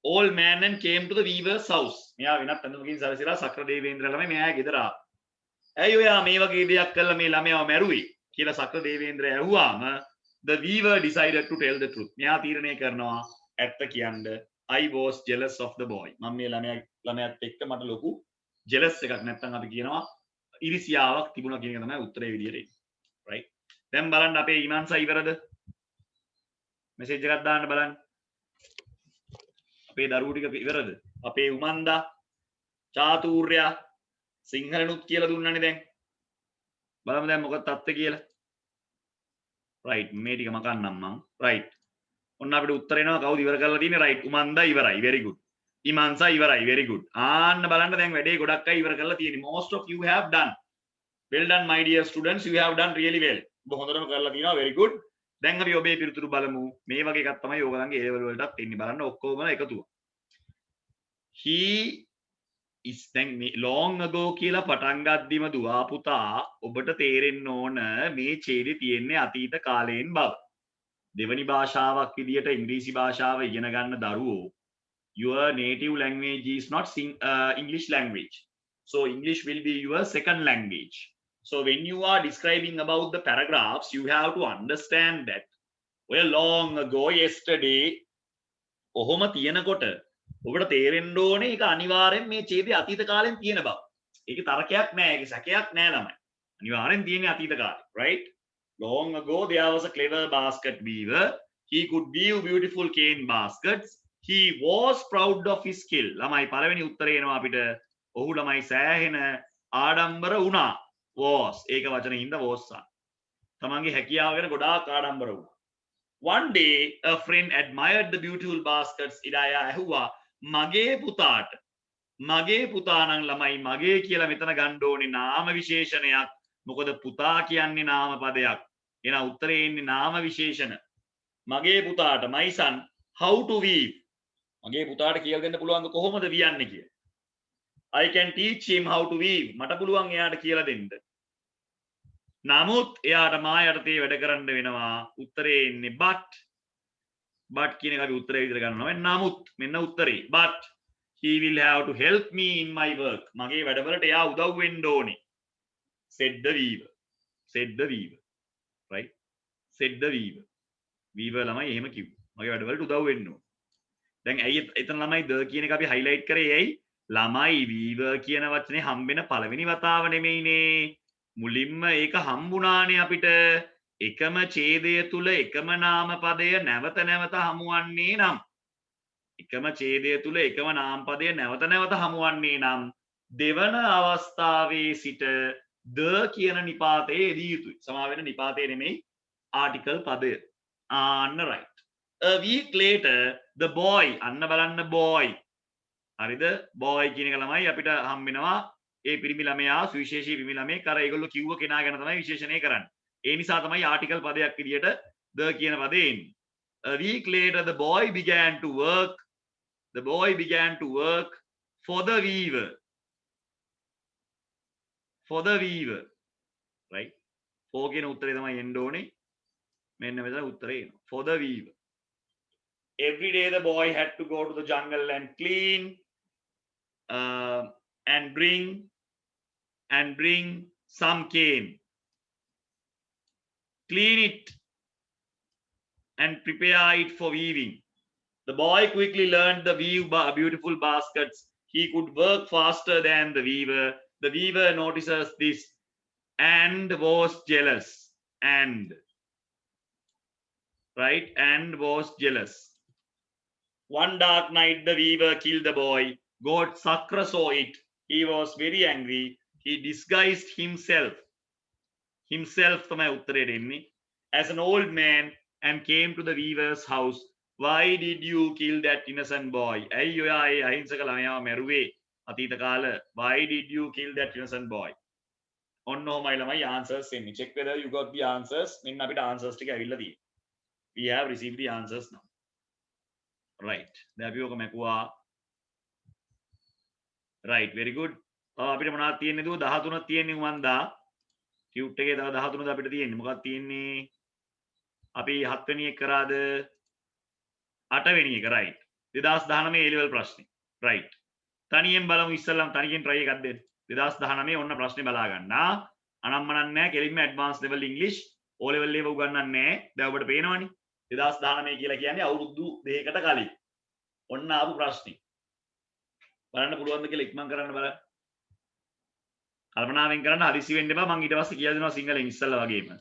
old man and came to the weaver's house. මෙයා වෙනත් අඳුමකින් සැරසිලා සක්‍ර දේවේන්ද්‍ර ළමයි මෙයා ගෙදර ආවා. ඇයි ඔයා මේ වගේ දෙයක් කළා මේ ළමයාව මැරුවේ කියලා සක්‍ර දේවේන්ද්‍ර ඇහුවාම the weaver decided to tell the truth. මෙයා තීරණය කරනවා ඇත්ත කියන්න. I was jealous of the boy. මම මේ ළමයාත් එක්ක මට ලොකු jealous එකක් නැත්තම් අපි කියනවා ඉරිසියාවක් තිබුණා කියන එක තමයි උත්තරේ විදියට එන්නේ. right? දැන් බලන්න අපේ ඊමන්සා ඉවරද? මෙසේජ් එකක් දාන්න බලන්න. අපේ දරුවෝ ටික ඉවරද? අපේ උමන්දා චාතුර්යා සිංහලනුත් කියලා දුන්නනේ දැන්. බලමු දැන් මොකක්ද තත්ත්වය කියලා. right මේ ටික මකන්නම් මං. right. ඔන්න අපිට උත්තර එනවා කවුද ඉවර කරලා තියෙන්නේ? right උමන්දා ඉවරයි. very good. ඉමන්සා ඉවරයි. very good. ආන්න බලන්න දැන් වැඩේ ගොඩක් අය ඉවර කරලා තියෙන්නේ. most of you have done. well done my dear students, you have done really well. ඔබ හොඳටම කරලා තියෙනවා. very good. දැන් අපි ඔබේ පිළිතුරු බලමු. මේ වගේ එකක් තමයි ඕගලන්ගේ A level වලටත් එන්නේ. බලන්න ඔක්කොම එකතුව. he is දැන් මේ long ago කියලා පටන් ගද්දිම දුවා පුතා ඔබට තේරෙන්න ඕන මේ ඡේදෙ තියෙන්නේ අතීත කාලයෙන් බව. දෙවනි භාෂාවක් විදියට ඉංග්‍රීසි භාෂාව ඉගෙන ගන්න දරුවෝ your native language is not English language. So English will be your second language. So when you are describing about the paragraphs, you have to understand that well long ago yesterday ඔහොම තියනකොට ඔබට තේරෙන්න ඕනේ ඒක අනිවාර්යෙන් මේ ඡේදයේ අතීත කාලෙන් තියෙන බව. ඒකේ තර්කයක් නැහැ, ඒකේ සැකයක් නැහැ ළමයි. අනිවාර්යෙන් තියෙන්නේ අතීත කාලේ, right? Long ago there was a clever basket weaver. He could weave beautiful cane baskets. He was proud of his skill. ළමයි පළවෙනි උත්තරේ එනවා අපිට. ඔහු ළමයි සෑහෙන ආඩම්බර වුණා. was ඒක වචනේ හින්දා was ආ. තමන්ගේ හැකියාව ගැන ගොඩාක් ආඩම්බර වුණා. One day a friend admired the beautiful baskets. ඉඩායා ඇහුවා මගේ පුතා නම් ළමයි මගේ කියලා මෙතන ගන්න ඕනේ නාම විශේෂණයක්. මොකද පුතා කියන්නේ නාම පදයක්. එහෙනම් උත්තරේ එන්නේ නාම විශේෂණ. මගේ පුතාට my son how to weave. මගේ පුතාට කියලා දෙන්න පුළුවන්ද කොහොමද වියන්නේ කියලා. I can teach him how to weave. මට පුළුවන් එයාට කියලා දෙන්න. නමුත් එයාට මා යටතේ වැඩ කරන්න වෙනවා. උත්තරේ එන්නේ but කියන එක අපි උත්තරේ විදිහට ගන්නවා. නමුත් මෙන්න උත්තරේ but he will have to help me in my work. මගේ වැඩවලට එයා උදව් වෙන්න ඕනේ. said the weaver. right? said the weaver. weaver ළමයි එහෙම කිව්වා. මගේ වැඩවලට උදව් වෙන්න ඕනේ. දැන් ඇයි එතන ළමයි ද කියන එක අපි highlight කරේ ඇයි? ළමයි weaver කියන වචනේ හම්බෙන පළවෙනි වතාව නෙමෙයිනේ. මුලින්ම ඒක හම්බුණානේ අපිට. එකම ඡේදය තුල එකම නාම පදය නැවත නැවත හමුවන්නේ නම් එකම ඡේදය තුල එකම නාම පදය නැවත නැවත හමුවන්නේ නම් දෙවන අවස්ථාවේ සිට ද කියන නිපාතයේ යෙදිය යුතුයි. සමා වෙන නිපාතේ නෙමෙයි ආටිකල් පදය. ආන්න right. A week later the boy අන්න බලන්න boy. හරිද? boy කියන එක ළමයි අපිට හම්බෙනවා ඒ පිරිමි ළමයා සුවිශේෂී පිරිමි ළමයෙක් අර ඒගොල්ලෝ කිව්ව කෙනා ගැන තමයි විශේෂණය කරන්නේ. ඒ නිසා තමයි ආටිකල් පදයක් විදියට the කියන පදේ එන්නේ. A week later the boy began to work for the weaver. right? for කියන උත්තරේ තමයි එන්න ඕනේ. මෙන්න මෙතන උත්තරේ එනවා. for the weaver. Every day the boy had to go to the jungle and clean and bring some cane. Clean it and prepare it for weaving. The boy quickly learned the beautiful baskets. He could work faster than the weaver. The weaver notices this and was jealous. And was jealous. One dark night the weaver killed the boy. God Sakra saw it. He was very angry. He disguised himself තමයි උත්තරේ දෙන්නේ as an old man and came to the weaver's house. Why did you kill that innocent boy? ඇයි ඔයා ඒ අහිංසක ළමයාව මැරුවේ අතීත කාල? Why did you kill that innocent boy? ඔන්න ඔහමයි ළමයි answers එන්නේ. check whether you got the answers. මෙන්න අපිට answers ටික ඇවිල්ලා තියෙනවා. we have received the answers now. right. දැන් අපි ඔක මැකුවා. right, very good. අපිට මොනවද තියෙන්නේ දුව? 13ක් තියෙන්නේ උමන්දා. ටියුට් එකේ තව 13ද අපිට තියෙන්නේ. මොකක්ද තියෙන්නේ? අපි 7 වෙනි එක කරාද? 8 වෙනි එක රයිට් 2019 A level ප්‍රශ්නේ රයිට් තනියෙන් බලමු ඉස්සෙල්ලම තනියෙන් try එකක් දෙන්න 2019 ඔන්න ප්‍රශ්නේ බලා ගන්න අනම්මනක් නැහැ කෙලින්ම ඇඩ්වාන්ස් ලෙවල් ඉංග්‍රීසි O level එක උගන්වන්නේ නැහැ දැන් ඔබට පේනවනේ 2019 කියලා කියන්නේ අවුරුදු දෙකකට කලින් ඔන්න ආපු ප්‍රශ්නේ බලන්න පුළුවන්ද කියලා ඉක්මන් කරන්න බලන්න කල්පනාවෙන් කරන්න හදිසි වෙන්න එපා මම ඊට පස්සේ කියලා දෙනවා සිංහලෙන් ඉස්සෙල්ලා වගේම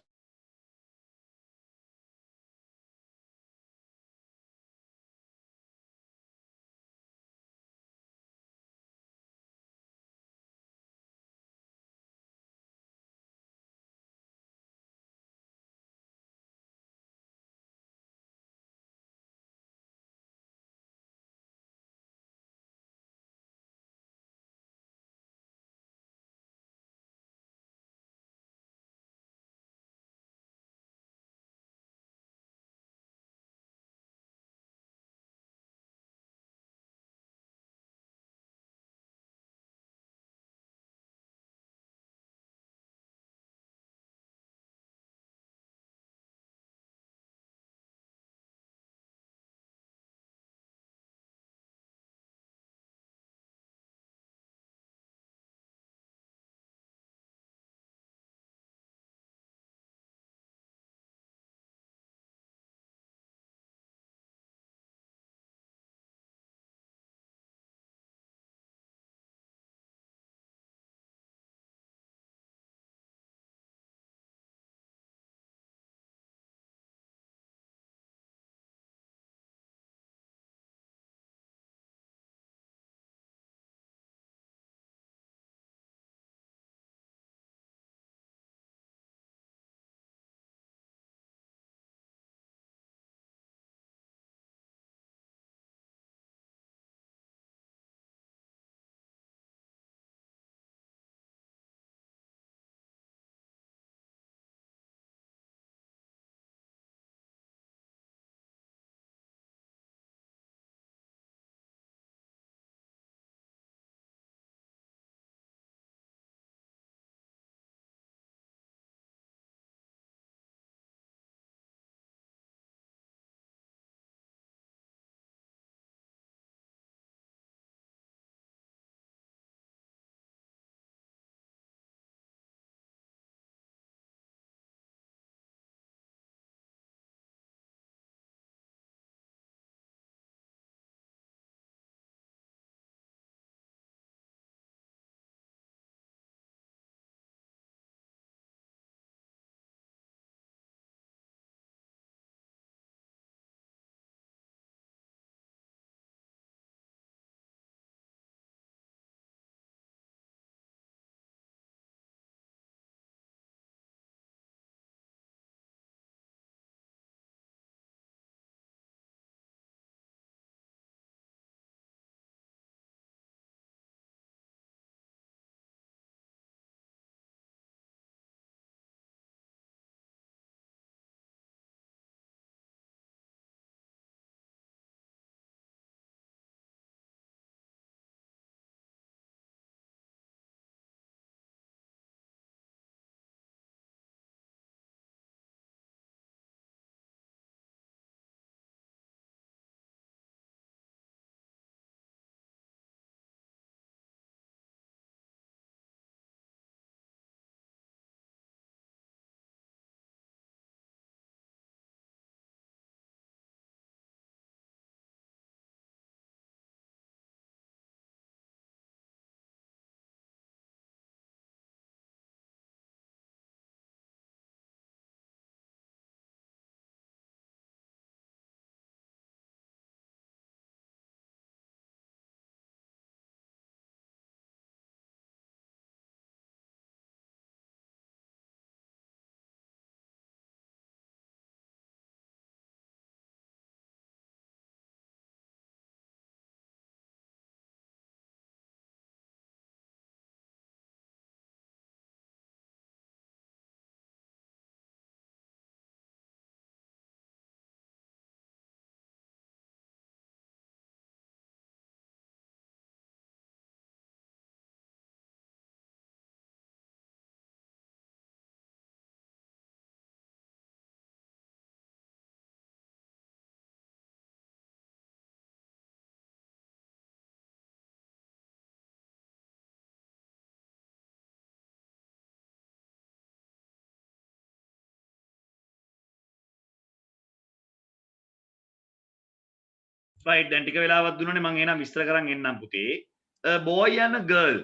right දැන් ටික වෙලාවක් දුන්නනේ මම එහෙනම් විස්තර කරන් එන්නම් පුතේ. a boy and a girl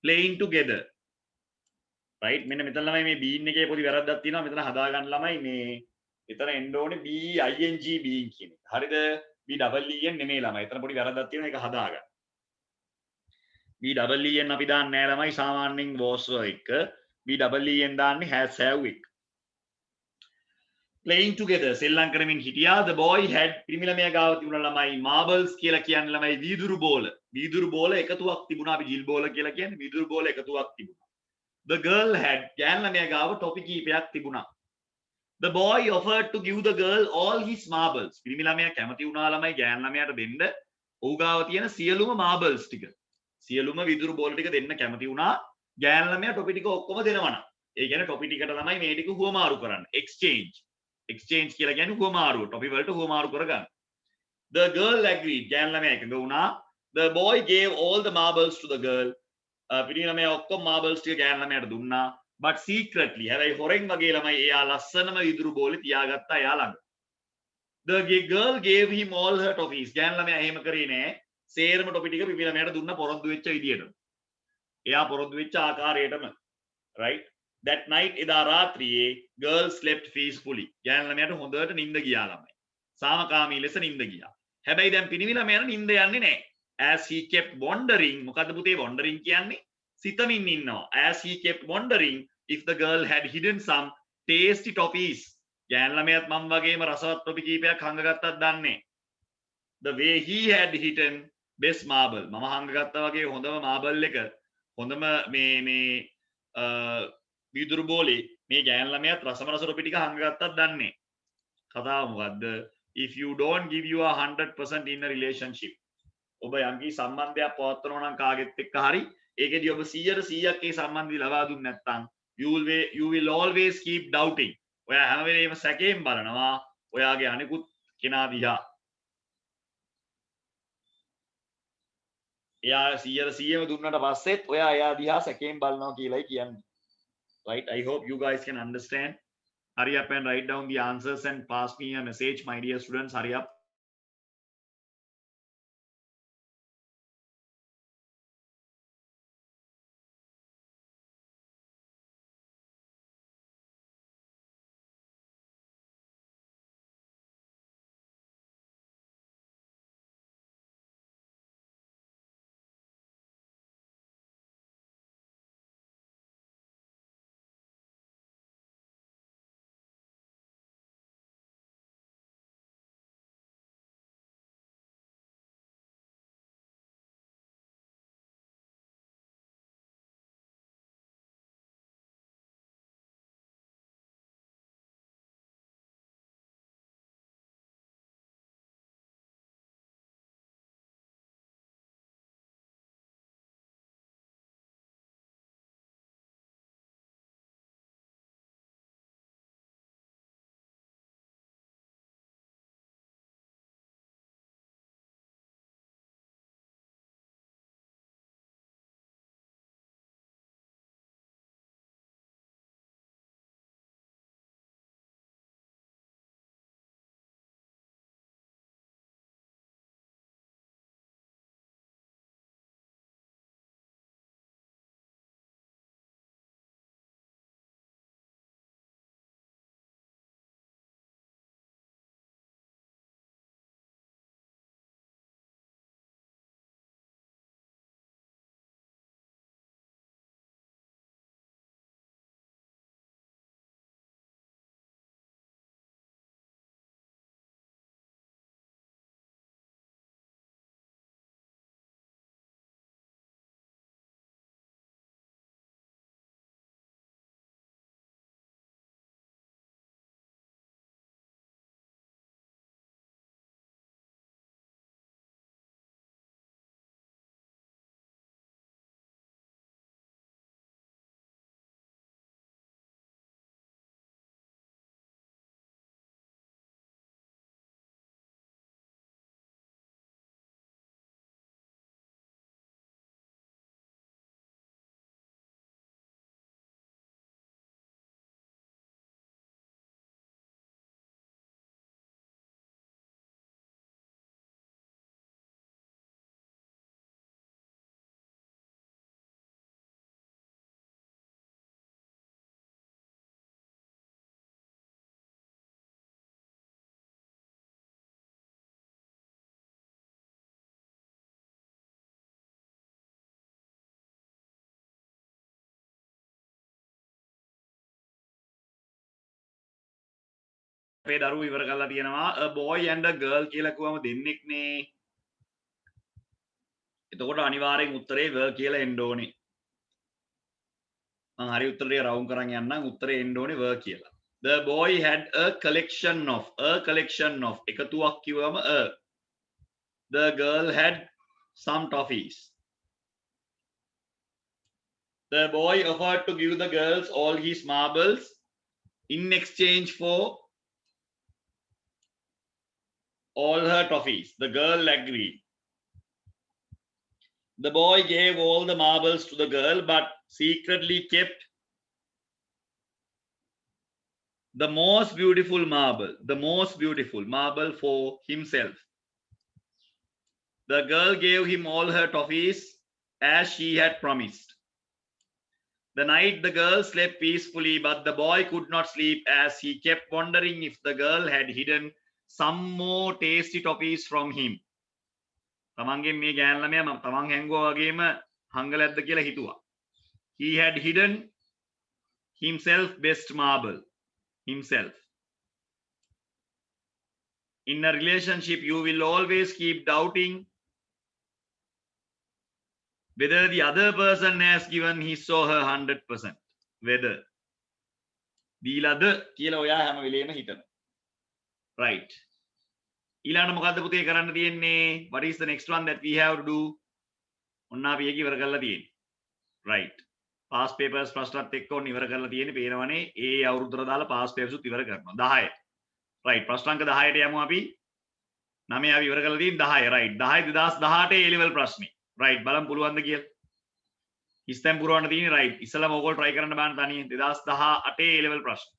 playing together. right මෙන්න මෙතන ළමයි මේ being එකේ පොඩි වැරද්දක් තියෙනවා. මෙතන හදා ගන්න ළමයි මේ එතන එන්න ඕනේ b ing being කියන එක. හරිද? b double e n නෙමෙයි ළමයි. එතන පොඩි වැරද්දක් තියෙනවා. ඒක හදා ගන්න. b double e n අපි දාන්නේ නැහැ ළමයි සාමාන්‍යයෙන් was එක. b double e n දාන්නේ has have එක. playing together සෙල්ලම් කරමින් හිටියා. the boy had පිරිමි ළමයා ගාව තිබුණා ළමයි marbles කියලා කියන්නේ ළමයි වීදුරු බෝල. වීදුරු බෝල එකතුවක් තිබුණා. අපි ජිල් බෝල කියලා කියන්නේ වීදුරු බෝල එකතුවක් තිබුණා. the girl had ගෑන් ළමයා ගාව ටොපි කීපයක් තිබුණා. the boy offered to give the girl all his marbles. පිරිමි ළමයා කැමති වුණා ළමයි ගෑන් ළමයාට දෙන්න ඔහු ගාව තියෙන සියලුම marbles ටික. සියලුම විදුරු බෝල ටික දෙන්න කැමති වුණා. ගෑන් ළමයා ටොපි ටික ඔක්කොම දෙනවනම්. ඒ කියන්නේ ටොපි ටිකට තමයි මේ ටික හුවමාරු කරන්නේ. exchange කියලා කියන්නේ හුවමාරුව. ටොපි වලට හුවමාරු කරගන්න. the girl agreed. ගෑන් ළමයා එකඟ වුණා. the boy gave all the marbles to the girl. පිරිමි ළමයා ඔක්කොම marbles ටික ගෑන් ළමයාට දුන්නා. but secretly හැබැයි හොරෙන් වගේ ළමයි එයා ලස්සනම විදුරු බෝලේ තියාගත්තා එයා ළඟ. the girl gave him all her toffees. ගෑන් ළමයා එහෙම කරේ නෑ. සේරම ටොපි ටික පිරිමි ළමයාට දුන්න පොරොන්දු වෙච්ච විදියට. එයා පොරොන්දු වෙච්ච ආකාරයටම. right? that night එදා රාත්‍රියේ girl slept peacefully. ගෑන් ළමයාට හොඳට නිින්ද ගියා ළමයි. සාමකාමී ලෙස නිින්ද ගියා. හැබැයි දැන් පිරිමි ළමයාට නිින්ද යන්නේ නෑ. as he kept wondering මොකද්ද පුතේ wondering කියන්නේ? සිතමින් ඉන්නවා. as he kept wondering if the girl had hidden some tasty toffees. ගෑන් ළමයාත් මම වගේම රසවත් ටොපි කීපයක් හංගගත්තත් දන්නේ. the way he had hidden best marble. මම හංගගත්තා වගේ හොඳම marble එක හොඳම මේ විදුරු බෝලේ මේ ගෑන් ළමයාත් රසම රස ටොපි ටික හංගගත්තත් දන්නේ. කතාව මොකද්ද? if you don't give you 100% in a relationship. ඔබ යම්කි සම්බන්ධයක් පවත්වනවා නම් කාගෙත් එක්ක හරි ඒකෙදී ඔබ 100%ක් ඒ සම්බන්ධය ලබා දුන්නේ නැත්නම් you will always keep doubting. ඔයා හැම වෙලේම සැකයෙන් බලනවා ඔයාගේ අනිකුත් කෙනා දිහා. එයා 100%ම දුන්නට පස්සෙත් ඔයා එයා දිහා සැකයෙන් බලනවා කියලායි කියන්නේ. right? I hope you guys can understand. Hurry up and write down the answers and pass me a message, my dear students. Hurry up. අපේ දරුවෝ ඉවර කරලා තියෙනවා a boy and a girl කියලා කිව්වම දෙන්නෙක් නේ. එතකොට අනිවාර්යෙන් උත්තරේ were කියලා එන්න ඕනේ. මම හරි උත්තරේ රවුම් කරන් යන්නම්. උත්තරේ එන්න ඕනේ were කියලා. The boy had a collection of එකතුවක් කිව්වම a. The girl had some toffees. The boy offered to give the girls all his marbles in exchange for all her toffees. The girl agreed. The boy gave all the marbles to the girl but secretly kept the most beautiful marble for himself. The girl gave him all her toffees as she had promised. The night the girl slept peacefully, but the boy could not sleep as he kept wondering if the girl had hidden some more tasty toffees from him. තමන්ගේ මේ ගෑන් ළමයා තමන් හැංගුවා වගේම හංගලැද්ද කියලා හිතුවා. He had hidden himself best marble. Himself. In a relationship, you will always keep doubting whether the other person has given his or her 100%. Whether. දීලාද කියලා ඔයා හැම වෙලේම හිතනවා. Right. ඊළඟට මොකද්ද පුතේ කරන්න තියෙන්නේ? What is the next one that we have to do? ඔන්න අපි ඒක ඉවර කරලා තියෙන්නේ. Right. Past papers ප්‍රශ්නත් එක්ක ඔන්න ඉවර කරලා තියෙන්නේ. පේනවනේ ඒ අවුරුද්දට දාලා past papers උත් ඉවර කරනවා. 10. Right. ප්‍රශ්න අංක 10ට යමු අපි. 9 අපි ඉවර කරලා තියෙන්නේ 10. Right. 10 2018 A level ප්‍රශ්නේ. Right. බලමු පුළුවන්ද කියලා. හිස්තැන් පුරවන්න තියෙන්නේ. Right. ඉස්සලම ඕගොල්ලෝ try කරන්න බෑන තනියෙන් 2018 A level ප්‍රශ්න.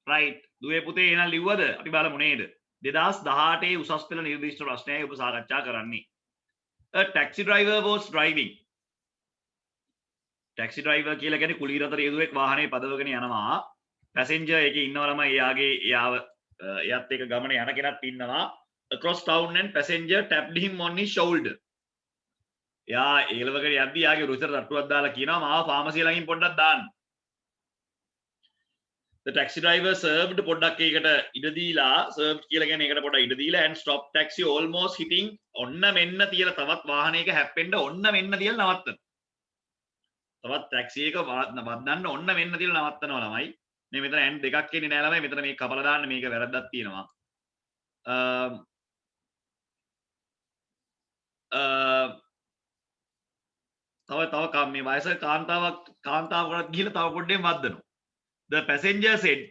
right දුවේ පුතේ එහෙනම් ලිව්වද අපි බලමු නේද 2018 උසස් පෙළ නිර්දිෂ්ට ප්‍රශ්නයයි ඔබ සාකච්ඡා කරන්නේ a taxi driver was driving taxi driver කියලා කියන්නේ කුලීර අතර යෙදුවෙක් වාහනේ පදවගෙන යනවා passenger එකේ ඉන්නව ළමයි එයාව එයාත් එක ගමනේ යන කෙනත් ඉන්නවා across town and passenger tapped him on his shoulder එයා ඒලවකට යද්දි යාගේ රුසට රට්ටුවක් දාලා කියනවා මාව ෆාමසිය ළඟින් පොඩ්ඩක් දාන්න the taxi driver served පොඩ්ඩක් ඒකට ඉඩ දීලා served කියලා කියන්නේ ඒකට පොඩ්ඩක් ඉඩ දීලා and stop taxi almost hitting ඔන්න මෙන්න තියලා තවත් වාහනයක හැප්පෙන්න ඔන්න මෙන්න තියලා නවත්තන තවත් ටැක්සි එක වදන්න ඔන්න මෙන්න තියලා නවත්තනවා ළමයි මේ මෙතන ඇන් දෙකක් එන්නේ නෑ ළමයි මෙතන මේක කපලා දාන්න මේක වැරද්දක් තියෙනවා තව මේ වයස කාන්තාවකට ගිහිල්ලා තව පොඩ්ඩෙන් වද්දනවා the passenger said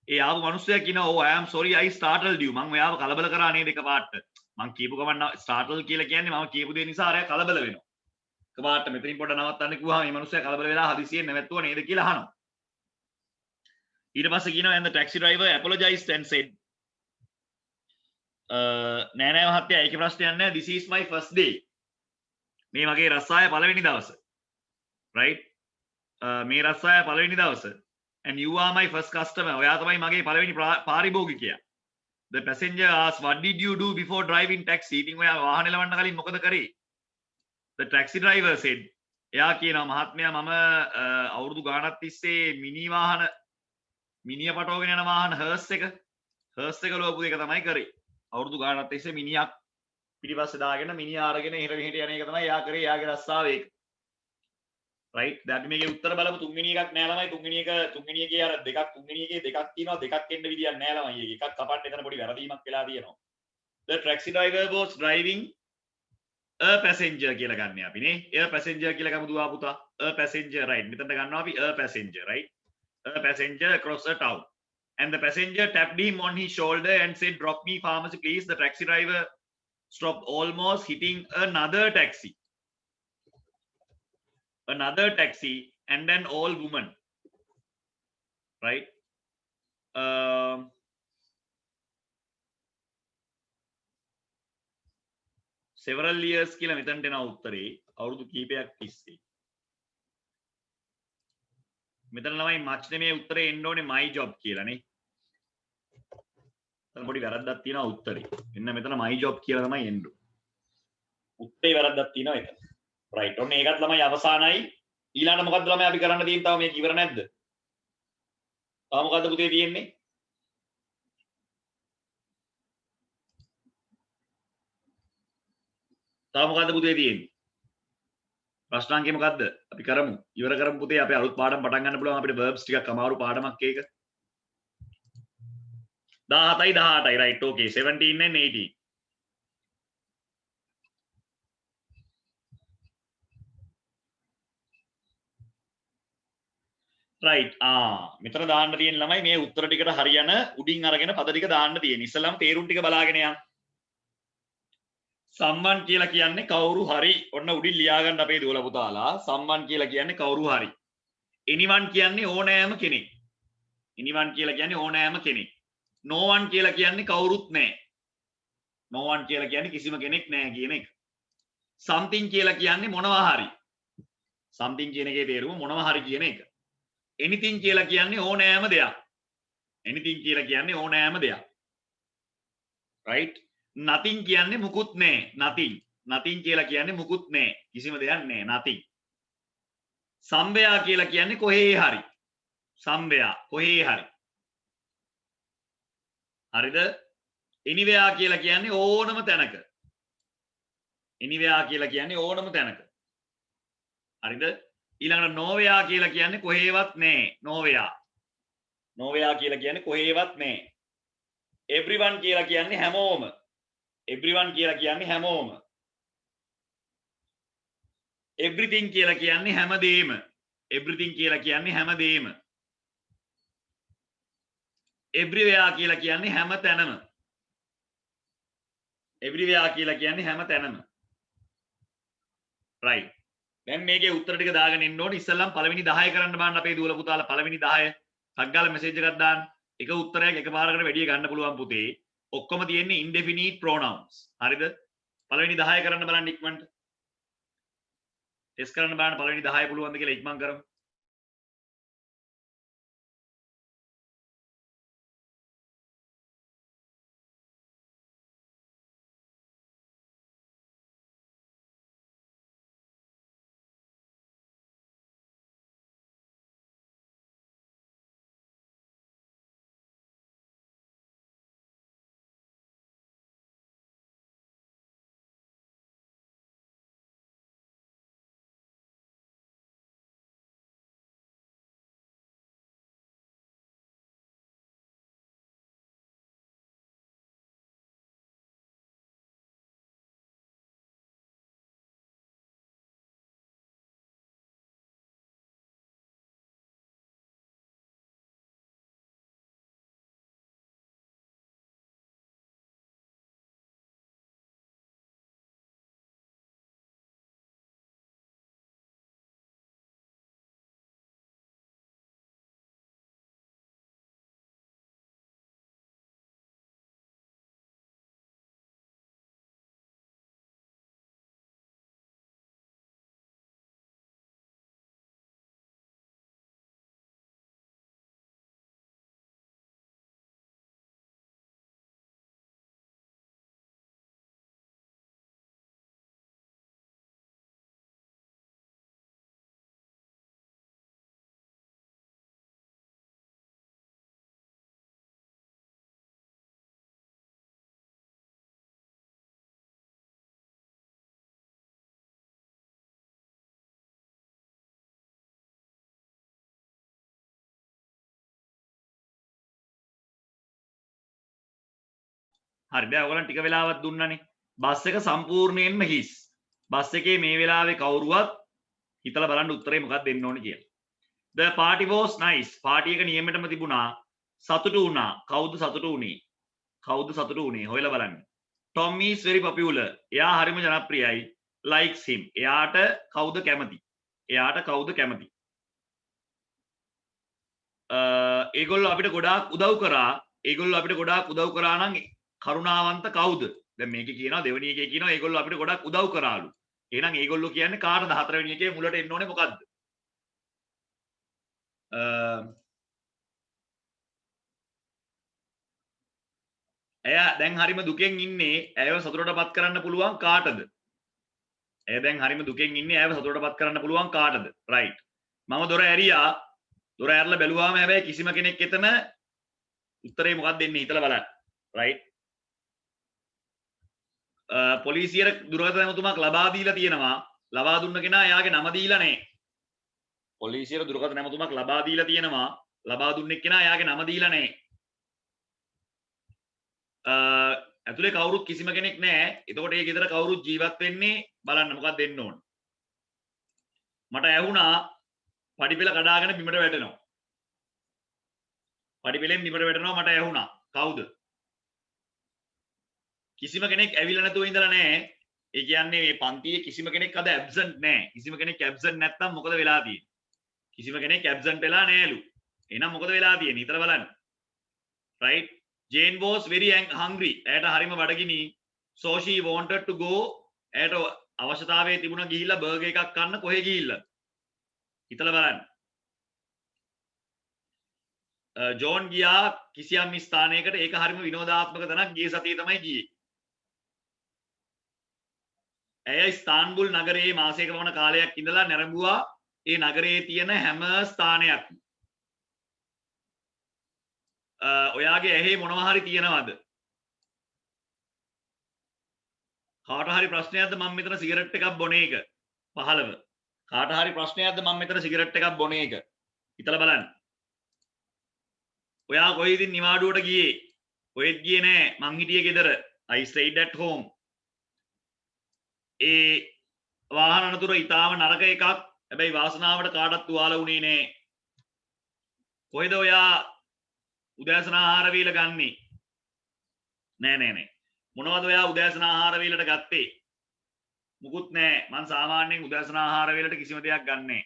ඒ ආපු මිනිස්සයා කියනවා oh I am sorry I startled you මම ඔයාව කලබල කරා නේද එකපාරට මම කියපු ගමන් startle කියලා කියන්නේ මම කියපු දේ නිසා අරයා කලබල වෙනවා එකපාරට මෙතනින් පොඩ්ඩක් නවත්තන්න කිව්වහම මේ මිනිස්සයා කලබල වෙලා හදිසියෙන් නැවැත්තුවා නේද කියලා අහනවා ඊට පස්සේ කියනවා and the taxi driver apologized and said නෑ මහත්තයා ඒකේ ප්‍රශ්නයක් නෑ this is my first day මේ මගේ රස්සාය පළවෙනි දවස right මේ රස්සාය පළවෙනි දවස and you are my first customer ඔයා තමයි මගේ පළවෙනි පාරිභෝගිකයා the passenger asked what did you do before driving taxi ඉතින් ඔයා වාහනේ ලවන්න කලින් මොකද කරේ the taxi driver said එයා කියනවා මහත්මයා මම අවුරුදු ගාණක් තිස්සේ මිනිය පටවගෙන යන වාහන හර්ස් එක ලෝපු එක තමයි කරේ අවුරුදු ගාණක් තිස්සේ මිනියක් පිටිපස්සේ දාගෙන මිනිහ අරගෙන එහෙට මෙහෙට යන එක තමයි එයා කරේ එයාගේ රස්සාව ඒක right දැන් අපි මේකේ උත්තර බලමු තුන්වෙනි එකක් නෑ ළමයි තුන්වෙනි එකේ අර තුන්වෙනි එකේ දෙකක් තියෙනවා දෙකක් එන්න විදියක් නෑ ළමයි එකක් කපන්න එතන පොඩි වැරදීමක් වෙලා තියෙනවා the taxi driver was driving a passenger කියලා ගන්න අපි නේ a passenger කියලා ගමු දුවා පුතා a passenger right මෙතනට ගන්නවා අපි a passenger right a passenger across a town and the passenger tapped him on his shoulder and said drop me pharmacy please the taxi driver stopped almost hitting another taxi and an old woman right several years කියලා මෙතනට එන උත්තරේ අවුරුදු කීපයක් තිස්සේ මෙතන ළමයි much නෙමේ උත්තරේ එන්න ඕනේ my job කියලානේ එතන පොඩි වැරද්දක් තියෙනවා උත්තරේ එන්න මෙතන my job කියලා තමයි එන්න උත්තරේ වැරද්දක් තියෙනවා එතන right ඔන්න ඒකත් ළමයි අවසానයි ඊළඟට මොකද්ද ළමයි අපි කරන්න තියෙන්නේ තව මේක ඉවර නැද්ද තව මොකද්ද පුතේ තියෙන්නේ තව මොකද්ද පුතේ තියෙන්නේ ප්‍රශ්නාංකය මොකද්ද අපි කරමු ඉවර කරමු පුතේ අපි අලුත් පාඩම් පටන් ගන්න පුළුවන් අපිට verbs ටිකක් අමාරු පාඩමක් ඒක 17යි 18යි right okay 17 and 18 right මෙතන දාන්න තියෙන ළමයි මේ උත්තර ටිකට හරියන උඩින් අරගෙන පද ටික දාන්න තියෙන ඉස්සලම තේරුම් ටික බලාගෙන යන්න සම්මන් කියලා කියන්නේ කවුරු හරි ඔන්න උඩින් ලියා ගන්න අපේ දුවලා පුතාලා සම්මන් කියලා කියන්නේ කවුරු හරි anyone කියන්නේ ඕනෑම කෙනෙක් anyone කියලා කියන්නේ ඕනෑම කෙනෙක් no one කියලා කියන්නේ කවුරුත් නැහැ no one කියලා කියන්නේ කිසිම කෙනෙක් නැහැ කියන එක something කියලා කියන්නේ මොනවා හරි something කියන එකේ තේරුම මොනවා හරි කියන එක anything කියලා කියන්නේ ඕනෑම දෙයක් anything කියලා කියන්නේ ඕනෑම දෙයක් right nothing කියන්නේ මුකුත් නැහැ nothing කියලා කියන්නේ මුකුත් නැහැ කිසිම දෙයක් නැහැ nothing somewhere කියලා කියන්නේ කොහේ හරි somewhere කොහේ හරි හරිද anywhere කියලා කියන්නේ ඕනම තැනක anywhere කියලා කියන්නේ ඕනම තැනක හරිද ඊළඟට nowhere කියලා කියන්නේ කොහේවත් නැහැ nowhere කියලා කියන්නේ කොහේවත් නැහැ everyone කියලා කියන්නේ හැමෝම everyone කියලා කියන්නේ හැමෝම everything කියලා කියන්නේ හැමදේම everything කියලා කියන්නේ හැමදේම everywhere කියලා කියන්නේ හැමතැනම everywhere කියලා කියන්නේ හැමතැනම right දැන් මේකේ උත්තර ටික දාගෙන ඉන්න ඕනේ ඉස්සෙල්ලම පළවෙනි 10 කරන්න බලන්න අපේ දුවලා පුතාලා පළවෙනි 10 ටක් ගාලා මෙසේජ් එකක් දාන්න එක උත්තරයක් එකපාරකට වැඩි ගන්න පුළුවන් පුතේ. ඔක්කොම තියෙන්නේ indefinite pronouns. හරිද? පළවෙනි 10 කරන්න බලන්න ඉක්මනට. ටෙස්ට් කරන්න බලන්න පළවෙනි 10 පුළුවන්ද කියලා ඉක්මන් කරමු. හරි දැන් ඔයගොල්ලන් ටික වෙලාවක් දුන්නනේ. බස් එක සම්පූර්ණයෙන්ම හිස්. බස් එකේ මේ වෙලාවේ කවුරුවත් හිතලා බලන්න උත්තරේ මොකක්ද දෙන්න ඕනේ කියලා. The party was nice. Party එක නියමෙටම තිබුණා. සතුටු වුණා. කවුද සතුටු වුණේ? කවුද සතුටු වුණේ? හොයලා බලන්න. Tom is very popular. එයා හරිම ජනප්‍රියයි. Likes him. එයාට කවුද කැමති? එයාට කවුද කැමති? ඒගොල්ලෝ අපිට ගොඩාක් උදව් කරා. ඒගොල්ලෝ අපිට ගොඩාක් උදව් කරා නම් කරුණාවන්ත කවුද? දැන් මේකේ කියනවා දෙවෙනි එකේ කියනවා ඒගොල්ලෝ අපිට ගොඩක් උදව් කරාලු. එහෙනම් ඒගොල්ලෝ කියන්නේ කාටද හතරවෙනි එකේ මුලට එන්න ඕනේ මොකද්ද? එයා දැන් හරිම දුකෙන් ඉන්නේ. ඇයව සතුටටපත් කරන්න පුළුවන් කාටද? එයා දැන් හරිම දුකෙන් ඉන්නේ. ඇයව සතුටටපත් කරන්න පුළුවන් කාටද? රයිට්. මම දොර ඇරියා. දොර ඇරලා බැලුවාම හැබැයි කිසිම කෙනෙක් එතන උත්තරේ මොකක්ද දෙන්නේ හිතලා බලන්න. රයිට්. පොලිසියට දුරකථන ඇමතුමක් ලබා දීලා තියෙනවා. ලබා දුන්න කෙනා එයාගේ නම දීලා නැහැ. පොලිසියට දුරකථන ඇමතුමක් ලබා දීලා තියෙනවා. ලබා දුන්නේ කෙනා එයාගේ නම දීලා නැහැ. ඇතුලේ කවුරුත් කිසිම කෙනෙක් නැහැ. එතකොට ඒ ගෙදර කවුරුත් ජීවත් වෙන්නේ බලන්න මොකක්ද දෙන්න ඕන. මට ඇහුණා පඩිපෙළ කඩාගෙන බිමට වැටෙනවා. පඩිපෙළෙන් බිමට වැටෙනවා මට ඇහුණා. කවුද? කිසිම කෙනෙක් ඇවිල්ලා නැතුව ඉඳලා නැහැ. ඒ කියන්නේ මේ පන්තියේ කිසිම කෙනෙක් අද ඇබ්සන්ට් නැහැ. කිසිම කෙනෙක් ඇබ්සන්ට් නැත්තම් මොකද වෙලා තියෙන්නේ? කිසිම කෙනෙක් ඇබ්සන්ට් වෙලා නැහැලු. එහෙනම් මොකද වෙලා තියෙන්නේ? හිතලා බලන්න. right? Jane was very hungry. ඇයට හරිම බඩගිනි. So she wanted to go. ඇයට අවශ්‍යතාවයේ තිබුණා ගිහිල්ලා බර්ගර් එකක් කන්න. කොහෙ ගිහිල්ලා? හිතලා බලන්න. ජෝන් ගියා කිසියම් ස්ථානයකට. ඒක හරිම විනෝදාත්මක තැනක්. ගිය සතියේ තමයි ගියේ. ඇය ස්තාන්බුල් නගරයේ මාසයක පමණ කාලයක් ඉඳලා නැරඹුවා ඒ නගරයේ තියෙන හැම ස්ථානයක්ම. ඔයාගේ ඇහි මොනවා හරි තියෙනවද? කාට හරි ප්‍රශ්නයක්ද මම මෙතන සිගරට් එකක් බොන එක? 15. කාට හරි ප්‍රශ්නයක්ද මම මෙතන සිගරට් එකක් බොන එක? හිතලා බලන්න. ඔයා කොහෙද නිවාඩුවට ගියේ? කොහෙත් ගියේ නෑ. මං හිටියේ ගෙදර. I stayed at home. ඒ වාහන අනතුර ඊටාම නරක එකක්. හැබැයි වාසනාවට කාටවත් තුවාල වුණේ නෑ. කොහෙද ඔයා උදෑසන ආහාර වේල ගන්නේ? නෑ. මොනවද ඔයා උදෑසන ආහාර වේලට ගත්තේ? මුකුත් නෑ. මං සාමාන්‍යයෙන් උදෑසන ආහාර වේලට කිසිම දෙයක් ගන්නෑ.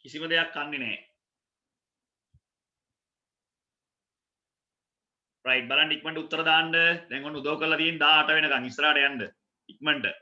කිසිම දෙයක් කන්නේ නෑ. රයිට් බලන්න ඉක්මනට උත්තර දාන්න. දැන් ඔන්න උදව් කරලා තියෙන 18 වෙනකන් ඉස්සරහට යන්න. ඉක්මනට.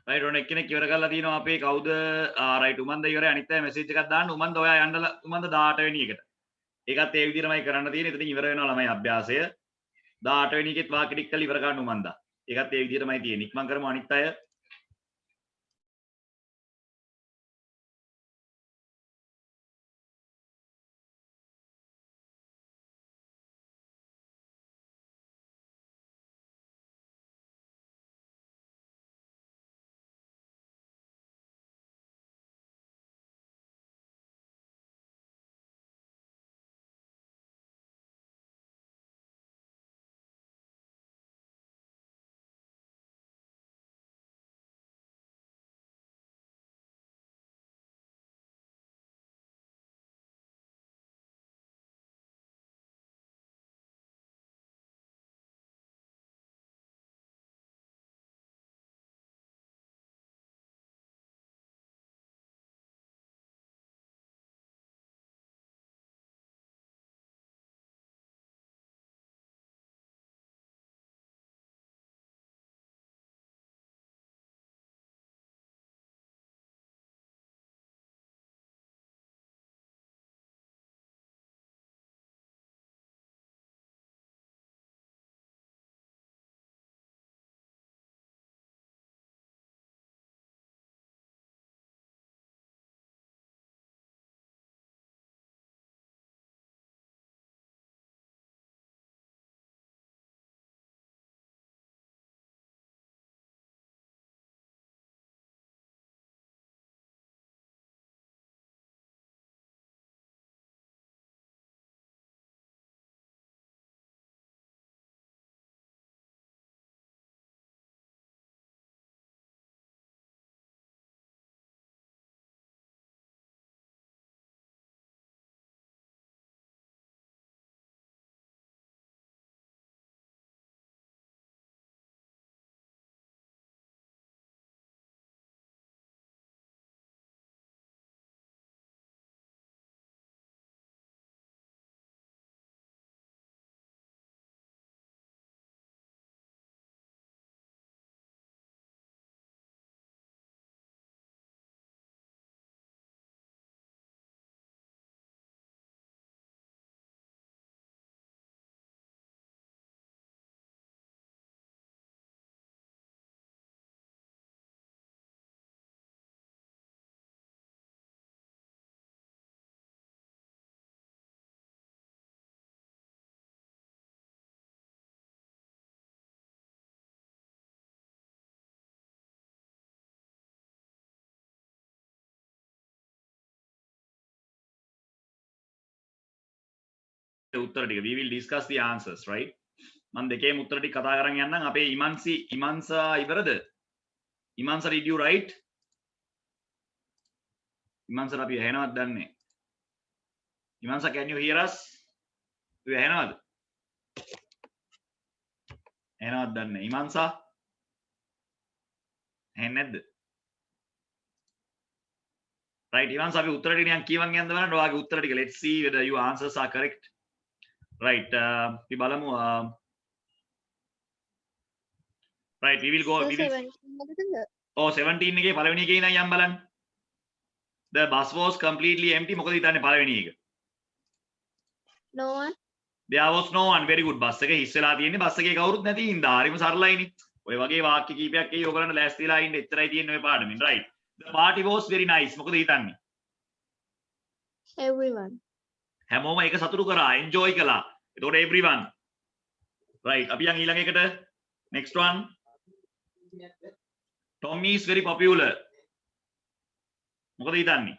රයිට් ඔන්න එක්කෙනෙක් ඉවර කරලා තියෙනවා අපේ කවුද රයිට් උමන්ද ඉවරයි අනිත් අය මැසේජ් එකක් දාන්න උමන්ද ඔයා යන්න උමන්ද 18 වෙනි එකට ඒකත් ඒ විදිහටමයි කරන්න තියෙන්නේ එතනින් ඉවර වෙනවා ළමයි අභ්‍යාසය 18 වෙනි එකෙත් වාක්‍ය ටික කරලා ඉවර කරන්න උමන්දා ඒකත් ඒ විදිහටමයි තියෙන්නේ ඉක්මන් කරමු අනිත් අය උත්තර ටික we will discuss the answers right මම දෙකේම උත්තර ටික කතා කරන් යන්නම් අපේ ඉමන්සා ඉවරද ඉමන්සා did you write ඉමන්සා අපි ඇහෙනවද දන්නේ ඉමන්සා can you hear us ඔය ඇහෙනවද ඇහෙනවද දන්නේ ඉමන්සා ඇහෙන්නේ නැද්ද right ඉමන්සා අපි උත්තර ටික නිකන් කියවන් යන්න බලන්න ඔයාගේ උත්තර ටික let's see whether your answers are correct right අපි බලමු right we will go we will 17 එකේ පළවෙනි එකේ ඉඳන් යම් බලන්න the bus was completely empty මොකද හිතන්නේ පළවෙනි එක no one there was no one very good bus එක හිස් වෙලා තියෙන්නේ බස් එකේ කවුරුත් නැති හින්දා හරිම සරලයිනේ ඔය වගේ වාක්‍ය කීපයක් එයි ඔයගලන්ට ලෑස්තිලා ඉන්න එච්චරයි තියෙන්නේ ඔය පාඩමින් right the party was very nice මොකද හිතන්නේ everyone හැමෝම ඒක සතුටු කරා enjoy කළා එතකොට everyone right අපි යන් ඊළඟ එකට next one Tommy is very popular මොකද හිතන්නේ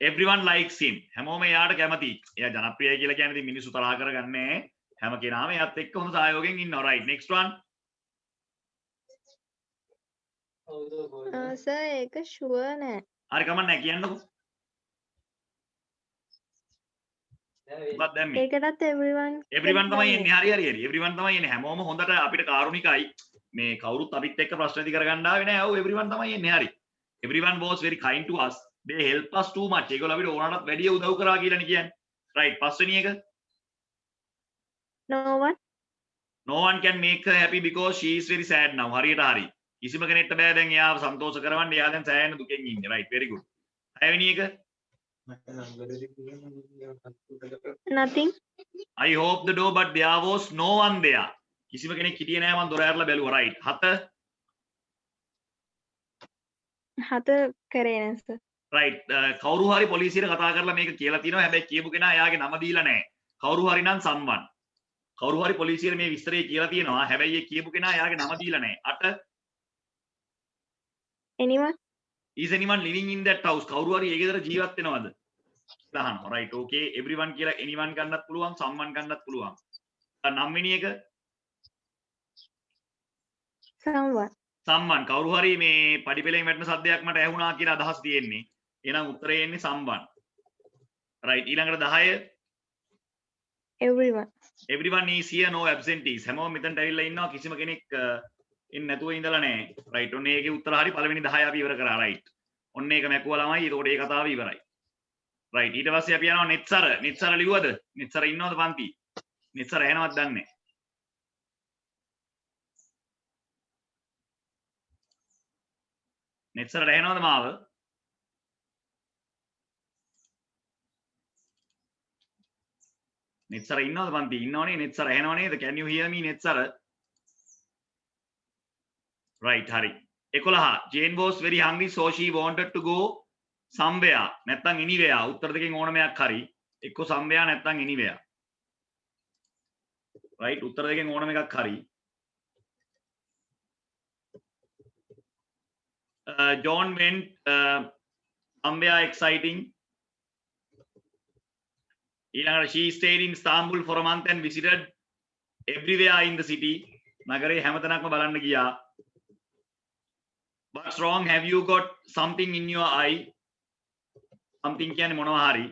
everyone likes him හැමෝම එයාට කැමතියි එයා ජනප්‍රියයි කියලා කියන්නේ ඉතින් මිනිස්සු තරහ කරගන්නේ හැම කෙනාම එයාත් එක්ක හොඳ සහයෝගයෙන් ඉන්නවා right next one sir ඒක sure නෑ හරි කමක් නැහැ කියන්නකෝ මොකක්ද දැම්මේ ඒකටත් everyone තමයි එන්නේ හරි everyone තමයි එන්නේ හැමෝම හොඳට අපිට කාරුණිකයි මේ කවුරුත් අපිත් එක්ක ප්‍රශ්න ඇති කරගන්න ආවේ නෑ ඔව් everyone තමයි එන්නේ හරි everyone was very kind to us they help us too much ඒගොල්ලෝ අපිට ඕනටත් වැඩිය උදව් කරා කියලානේ කියන්නේ right පස්වෙනි එක no one can make her happy because she is very sad now හරියට හරි කිසිම කෙනෙක්ට බෑ දැන් එයාව සන්තෝෂ කරවන්න එයා දැන් සෑහෙන දුකෙන් ඉන්නේ right very good හයවෙනි එක nothing I hope the door but there was no one there කිසිම කෙනෙක් හිටියේ නෑ මම දොර ඇරලා බැලුවා right හත කරේ නෑ සර් right කවුරු හරි පොලිසියට කතා කරලා මේක කියලා තියෙනවා හැබැයි කියපු කෙනා එයාගේ නම දීලා නෑ කවුරු හරි නම් someone කවුරු හරි පොලිසියට මේ විස්තරය කියලා තියෙනවා හැබැයි ඒ කියපු කෙනා එයාගේ නම දීලා නෑ 8 anyone is anyone living in that house කවුරු හරි ඒ ගෙදර ජීවත් වෙනවද දහනවා right okay everyone කියලා anyone ගන්නත් පුළුවන් someone ගන්නත් පුළුවන් 9 වෙනි එක someone කවුරු හරි මේ පඩිපෙළෙන් වැටෙන සද්දයක් මට ඇහුණා කියලා අදහස් තියෙන්නේ එහෙනම් උත්තරේ එන්නේ someone right ඊළඟට 10 everyone is here no absentees හැමෝම මෙතනට ඇවිල්ලා ඉන්නවා කිසිම කෙනෙක් ඉන්නේ නැතුව ඉඳලා නැහැ right ඔන්න ඒකේ උත්තර හරි පළවෙනි 10 අපි ඉවර කරා right ඔන්න ඒක මැකුවා ළමයි ඒකෝට ඒ කතාව ඉවරයි right ඊට පස්සේ අපි යනවා නිත්සර ලිව්වද නිත්සර ඉන්නවද පන්ති නිත්සර ඇහෙනවද දන්නේ නිත්සර ඇහෙනවද මාව නිත්සර ඉන්නවද පන්ති ඉන්නවනේ නිත්සර ඇහෙනව නේද can you hear me නිත්සර right hari 11 Jane was very hungry so she wanted to go somewhere නැත්තම් anywhere උත්තර දෙකෙන් ඕනම එකක් හරි එක්ක somewhere නැත්තම් anywhere right උත්තර දෙකෙන් ඕනම එකක් හරි John went somewhere exciting ඊළඟට she stayed in Istanbul for a month and visited everywhere in the city නගරේ හැමතැනක්ම බලන්න ගියා What's wrong? Have you got something in your eye? Something කියන්නේ මොනවා හරි.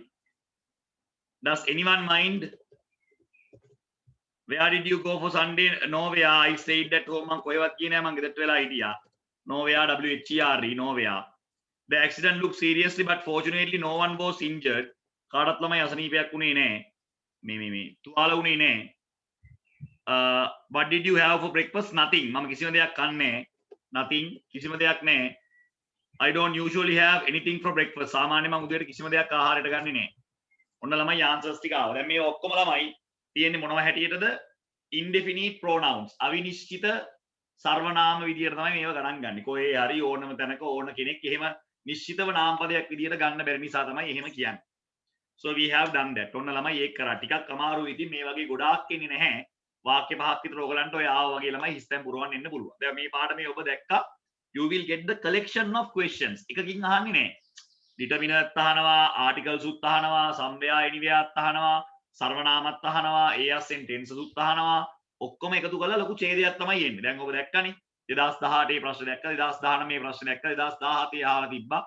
Does anyone mind? Where did you go for Sunday? Nowhere. I stayed at home. මම කොහෙවත් ගියේ නෑ මම ගෙදරට වෙලා හිටියා. Nowhere WHERE nowhere. The accident looked seriously but fortunately no one was injured. කාටවත් ළමයි අසනීපයක් වුණේ නෑ. මේ තුවාල වුණේ නෑ. What did you have for breakfast? Nothing. මම කිසිම දෙයක් කන්නේ නෑ. Nothing කිසිම දෙයක් නැහැ I don't usually have anything for breakfast සාමාන්‍යයෙන් මම උදේට කිසිම දෙයක් ආහාරයට ගන්නේ නැහැ ඔන්න ළමයි answers ටික ආවා දැන් මේ ඔක්කොම ළමයි තියෙන්නේ මොනව හැටියටද indefinite pronouns අවිනිශ්චිත සර්වනාම විදියට තමයි මේව ගණන් ගන්න. කොහේ හරි ඕනම තැනක ඕන කෙනෙක් එහෙම නිශ්චිතව නාමපදයක් විදියට ගන්න බැරි නිසා තමයි එහෙම කියන්නේ. So we have done that. ඔන්න ළමයි ඒක කරා. ටිකක් අමාරුයි ඉතින් මේ වගේ ගොඩාක් එන්නේ නැහැ. වාක්‍ය පහක් විතර ඔයගලන්ට ඔය ආව වගේ ළමයි හිස්තැන් පුරවන්න එන්න පුළුවන්. දැන් මේ පාඩමේ ඔබ දැක්කා you will get the collection of questions. එකකින් අහන්නේ නැහැ. determinant අහනවා, articles උත් අහනවා, somewhere anywhere අහනවා, සර්වනාමත් අහනවා ඒ අස්සෙන් ටෙන්සස් උත් අහනවා ඔක්කොම එකතු කරලා ලොකු ඡේදයක් තමයි එන්නේ. දැන් ඔබ දැක්කනේ 2018 ප්‍රශ්න දැක්ක 2019 ප්‍රශ්න දැක්ක 2017 අහලා තිබ්බා.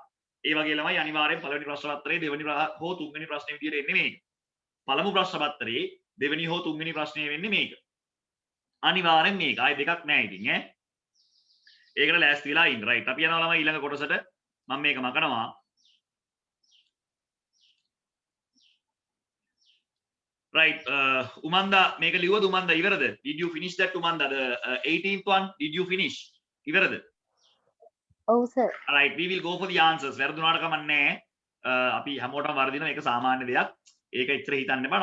ඒ වගේ ළමයි අනිවාර්යෙන් පළවෙනි ප්‍රශ්න පත්‍රයේ දෙවෙනි හෝ තුන්වෙනි ප්‍රශ්නේ විදියට එන්නේ මේක. පළමු ප්‍රශ්න පත්‍රයේ දෙවෙනි හෝ තුන්වෙනි ප්‍රශ්නේ වෙන්නේ මේක. අනිවාර්යෙන් මේක. ආයි දෙකක් නෑ ඉතින් ඈ. ඒකට ලෑස්ති වෙලා ඉන්න. රයිට්. අපි යනවා ළමයි ඊළඟ කොටසට. මම මේක මකනවා. Right, Umanda, make a live Umanda, Iverada. Did you finish that Umanda? The 18th one, did you finish? Iverada. Oh, sir. Alright, we will go for the answers. Where do not come on? Api Hamota Mardina, make a Saman there. Eka Hitan Never.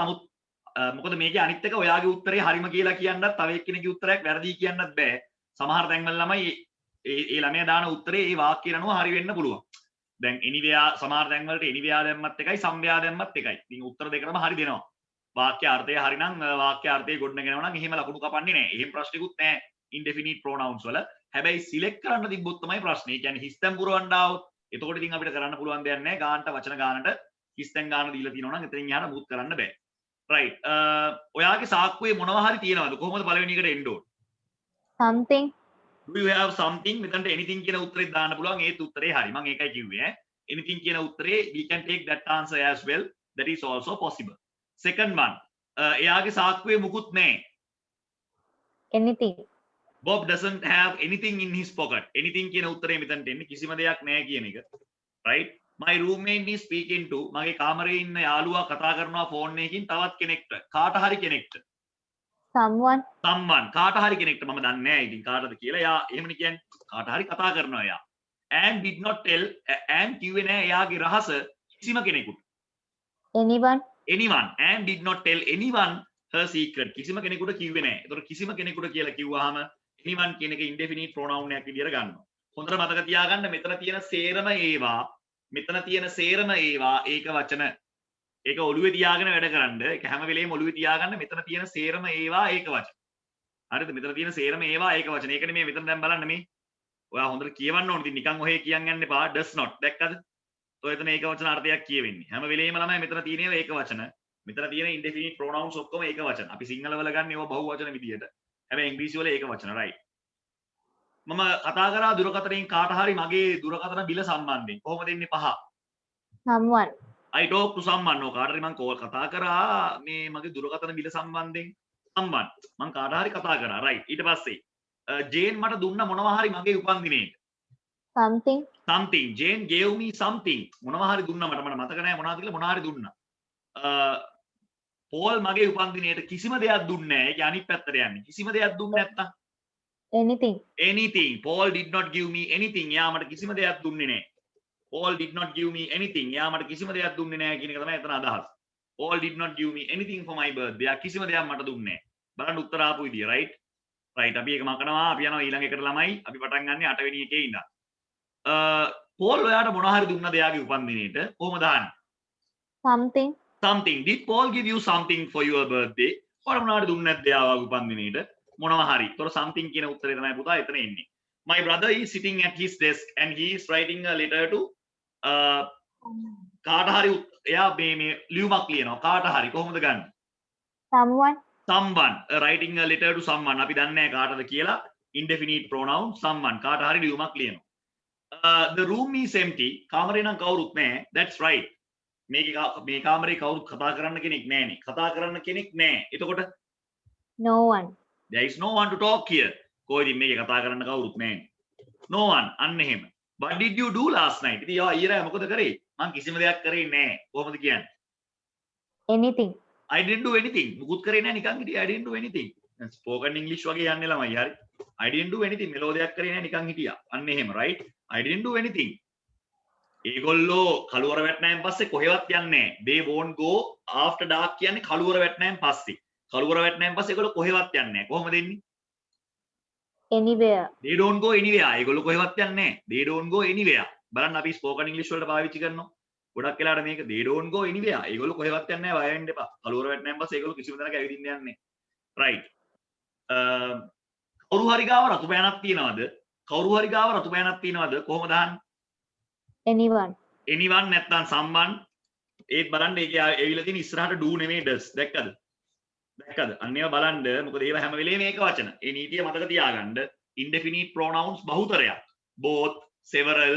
Moko make Anitaka, Oyagi Utre, Harimakila Kianda, Tavekini Utrek, Verdi Kianda Bear, Samar Dangalama, Elamedana Utre, Vakirano, Harivena Pulu. Then anywhere, Samar Dangal, anywhere them Matekai, somewhere them Matekai. The Utter de Kama Haridino. වාක්‍ය අර්ථය හරිනම් වාක්‍ය අර්ථය ගොඩනගෙනවා නම් එහෙම ලකුණු කපන්නේ නැහැ. එහෙම ප්‍රශ්නිකුත් නැහැ indefinite pronouns වල. හැබැයි select කරන්න තිබ්බොත් තමයි ප්‍රශ්නේ. ඒ කියන්නේ හිස්තැන් පුරවන්න ආවොත් එතකොට ඉතින් අපිට කරන්න පුළුවන් දෙයක් නැහැ. ගානට වචන ගානට හිස්තැන් ගාන දීලා තියෙනවා නම් එතනින් එහාට මුත් කරන්න බෑ. right. ඔයාගේ සාක්කුවේ මොනවා හරි තියෙනවද? කොහොමද පළවෙනි එකට එන්න ඕන? Something. Do you have something? මෙතනට anything කියන උත්තරේ දාන්න පුළුවන්. ඒත් උත්තරේ හරි. මම ඒකයි කිව්වේ ඈ. anything කියන උත්තරේ we can take that answer as well. That is also possible. Second one, එයාගේ සාක්කුවේ මුකුත් නැහැ. Anything. Bob doesn't have anything in his pocket. Anything කියන උත්තරේ මෙතනට එන්නේ කිසිම දෙයක් නැහැ කියන එක. Right? My roommate is speaking to මගේ කාමරේ ඉන්න යාළුවා කතා කරනවා ෆෝන් එකකින් තවත් කෙනෙක්ට. කාට හරි කෙනෙක්ට. Someone. Someone කාට හරි කෙනෙක්ට මම දන්නේ නැහැ ඉතින් කාටද කියලා. එයා එහෙමනේ කියන්නේ කාට හරි කතා කරනවා එයා. And did not tell and කිව්වේ නැහැ එයාගේ රහස කිසිම කෙනෙකුට. Anyone. Anyone and did not tell anyone her secret. කිසිම කෙනෙකුට කිව්වේ නැහැ. ඒතකොට කිසිම කෙනෙකුට කියලා කිව්වහම anyone කියන එක indefinite pronoun එකක් විදියට ගන්නවා. හොඳට මතක තියාගන්න මෙතන තියෙන සේරම ඒවා ඒක වචන. ඒක ඔළුවේ තියාගෙන වැඩ කරන්න. ඒක හැම වෙලේම ඔළුවේ තියාගන්න මෙතන තියෙන සේරම ඒවා ඒක වචන. හරිද? මෙතන තියෙන සේරම ඒවා ඒක වචන. ඒකනේ මේ මෙතන දැන් බලන්න මේ. ඔයා හොඳට කියවන්න ඕනේ. ඉතින් නිකන් ඔහේ කියන් යන්න එපා. does not. දැක්කද? ඔය එතන ඒක වචන අර්ථයක් කියවෙන්නේ. හැම වෙලේම ළමයි මෙතන තියෙන ඒක වචන. මෙතන තියෙන indefinite pronouns ඔක්කොම ඒක වචන. අපි සිංහල වල ගන්න ඒවා බහුව වචන විදියට. හැබැයි ඉංග්‍රීසි වල ඒක වචන right. මම කතා කරා දුරකථනයෙන් කාට හරි මගේ දුරකථන බිල සම්බන්ධයෙන්. කොහොමද එන්නේ 5? Someone. I talk to someone. ඔය කාට හරි මම කතා කරා මේ මගේ දුරකථන බිල සම්බන්ධයෙන්. someone. මම කාට හරි කතා කරා right. ඊට පස්සේ ජේන් මට දුන්න මොනවා හරි මගේ උපන්දිනේට. Something. Something. Jane gave me something. මොනවා හරි දුන්නා මට මතක නැහැ මොනවද කියලා මොනවා හරි දුන්නා. පෝල් මගේ උපන්දිනේට කිසිම දෙයක් දුන්නේ නැහැ. ඒක අනිත් පැත්තට යන්නේ. කිසිම දෙයක් දුන්නේ නැත්තම් Anything. anything. Paul did not give me anything. යා මට කිසිම දෙයක් දුන්නේ නැහැ. Paul did not give me anything. යා මට කිසිම දෙයක් දුන්නේ නැහැ කියන එක තමයි එතන අදහස. Paul did not give me anything for my birthday. යා කිසිම දෙයක් මට දුන්නේ නැහැ. බලන්න උත්තර ආපු විදිය right? right. අපි ඒක මකනවා. අපි යනවා ඊළඟ එකට ළමයි. අපි පටන් ගන්න 8 වෙනි එකේ ඉඳන්. Paul ඔයාට මොනවා හරි දුන්නද එයාගේ උපන්දිනේට? කොහොමද අහන්නේ? Something. Something. Did Paul give you something for your birthday? ඔයාට මොනවා හරි දුන්නේ නැද්ද එයාගේ උපන්දිනේට? මොනවා හරි. ඒතර something කියන උත්තරේ තමයි පුතා එතන එන්නේ. My brother is sitting at his desk and he is writing a letter to කාට හරි එයා මේ ලියුමක් ලියනවා. කාට හරි කොහොමද ගන්න? Someone. Someone. Writing a letter to someone. අපි දන්නේ නැහැ කාටද කියලා. Indefinite pronoun someone. කාට හරි ලියුමක් ලියනවා. The room is empty. කාමරේ නම් කවුරුත් නැහැ. That's right. මේ කාමරේ කවුරුත් කතා කරන්න කෙනෙක් නැහැනේ. කතා කරන්න කෙනෙක් නැහැ. එතකොට No one. there is no one to talk here. කොයිද මේකේ කතා කරන්න කවුරුත් නැහැනේ. No one. අන්න එහෙම. What did you do last night? ඉතින් යා ඊරා මොකද කරේ? මං කිසිම දෙයක් කරේ නැහැ. කොහොමද කියන්නේ? Anything. I didn't do anything. මුකුත් කරේ නැහැ නිකන් හිටියේ. I didn't do anything. spoken English වගේ යන්නේ ළමයි හරි. I didn't do anything. මෙලෝ දෙයක් කරේ නැහැ නිකන් හිටියා. අන්න එහෙම right? I didn't do anything. ඒගොල්ලෝ කළුවර වැටෙනායින් පස්සේ කොහෙවත් යන්නේ නැහැ. They won't go after dark කියන්නේ කළුවර වැටෙනායින් පස්සේ. කළුවර වැටෙනායින් පස්සේ ඒගොල්ලෝ කොහෙවත් යන්නේ නැහැ. කොහොමද එන්නේ? Anywhere. They don't go anywhere. ඒගොල්ලෝ කොහෙවත් යන්නේ නැහැ. They don't go anywhere. බලන්න අපි spoken English වලට පාවිච්චි කරනවා. ගොඩක් වෙලාවට මේක they don't go anywhere. ඒගොල්ලෝ කොහෙවත් යන්නේ නැහැ. බය වෙන්න එපා. කළුවර වැටෙනායින් පස්සේ ඒගොල්ලෝ කිසිම තැනක ඇවිදින්න යන්නේ නැහැ. right. කවුරු හරි ගාව රතු පෑනක් තියනවද? කවුරු හරි ගාව රතු පෑනක් තියනවද? කොහොමද අහන්නේ? Anyone. anyone නැත්නම් someone ඒත් බලන්න ඒකේ ඇවිල්ලා තියෙන ඉස්සරහට do නෙමෙයි does. දැක්කද? අන්න ඒවා බලන්න. මොකද ඒවා හැම වෙලේම ඒක වචන. ඒ නීතිය මතක තියාගන්න. indefinite pronouns බහුතරයක්. both, several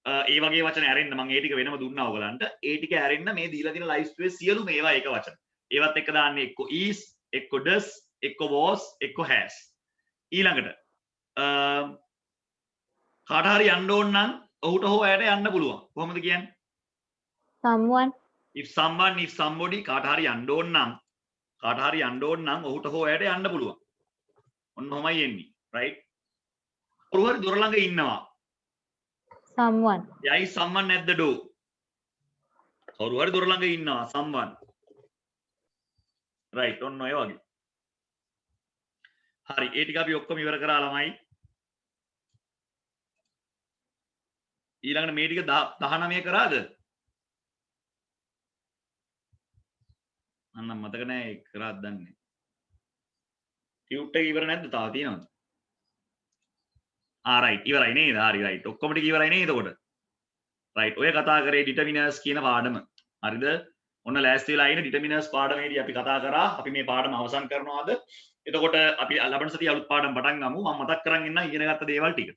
ඒ වගේ වචන ඇරෙන්න මම ඒ ටික වෙනම දුන්නා ඔයගලන්ට. ඒ ටික ඇරෙන්න මේ දීලා තියෙන ලයිස්ට් එකේ සියලුම ඒවා ඒක වචන. ඒවත් එක්ක දාන්නේ එක්ක is, එක්ක does, එක්ක was, එක්ක has. ඊළඟට කාට හරි යන්න ඕන නම් ඔහුට හෝ ඇයට යන්න පුළුවන්. කොහොමද කියන්නේ? someone, if someone, if somebody කාට හරි යන්න ඕන නම් ඔහුට හෝ ඇයට යන්න පුළුවන්. ඔන්න ඔහමයි එන්නේ. right? කවුරු හරි දොර ළඟ ඉන්නවා. someone, there is someone at the door. කවුරු හරි දොර ළඟ ඉන්නවා. someone. right ඔන්න ඔය වගේ. හරි ඒ ටික අපි ඔක්කොම ඉවර කරා ළමයි. ඊළඟට මේ ටික 19 කරාද? අන්න මතක නැහැ ඒක කරාද දන්නේ. ටියුට් එක ඉවර නැද්ද? තාම තියෙනවද? right ඉවරයි නේද? හරි right ඔක්කොම ටික ඉවරයි නේද එතකොට? right ඔය කතා කරේ determiners කියන පාඩම. හරිද? ඔන්න ලෑස්ති වෙලා ඉන්න determiners පාඩමේදී අපි කතා කරා. අපි මේ පාඩම අවසන් කරනවාද? එතකොට අපි ලබන සතිය අලුත් පාඩම් පටන් ගමු. මම මතක් කරන් ඉන්නම් ඉගෙන ගත්ත දේවල් ටික.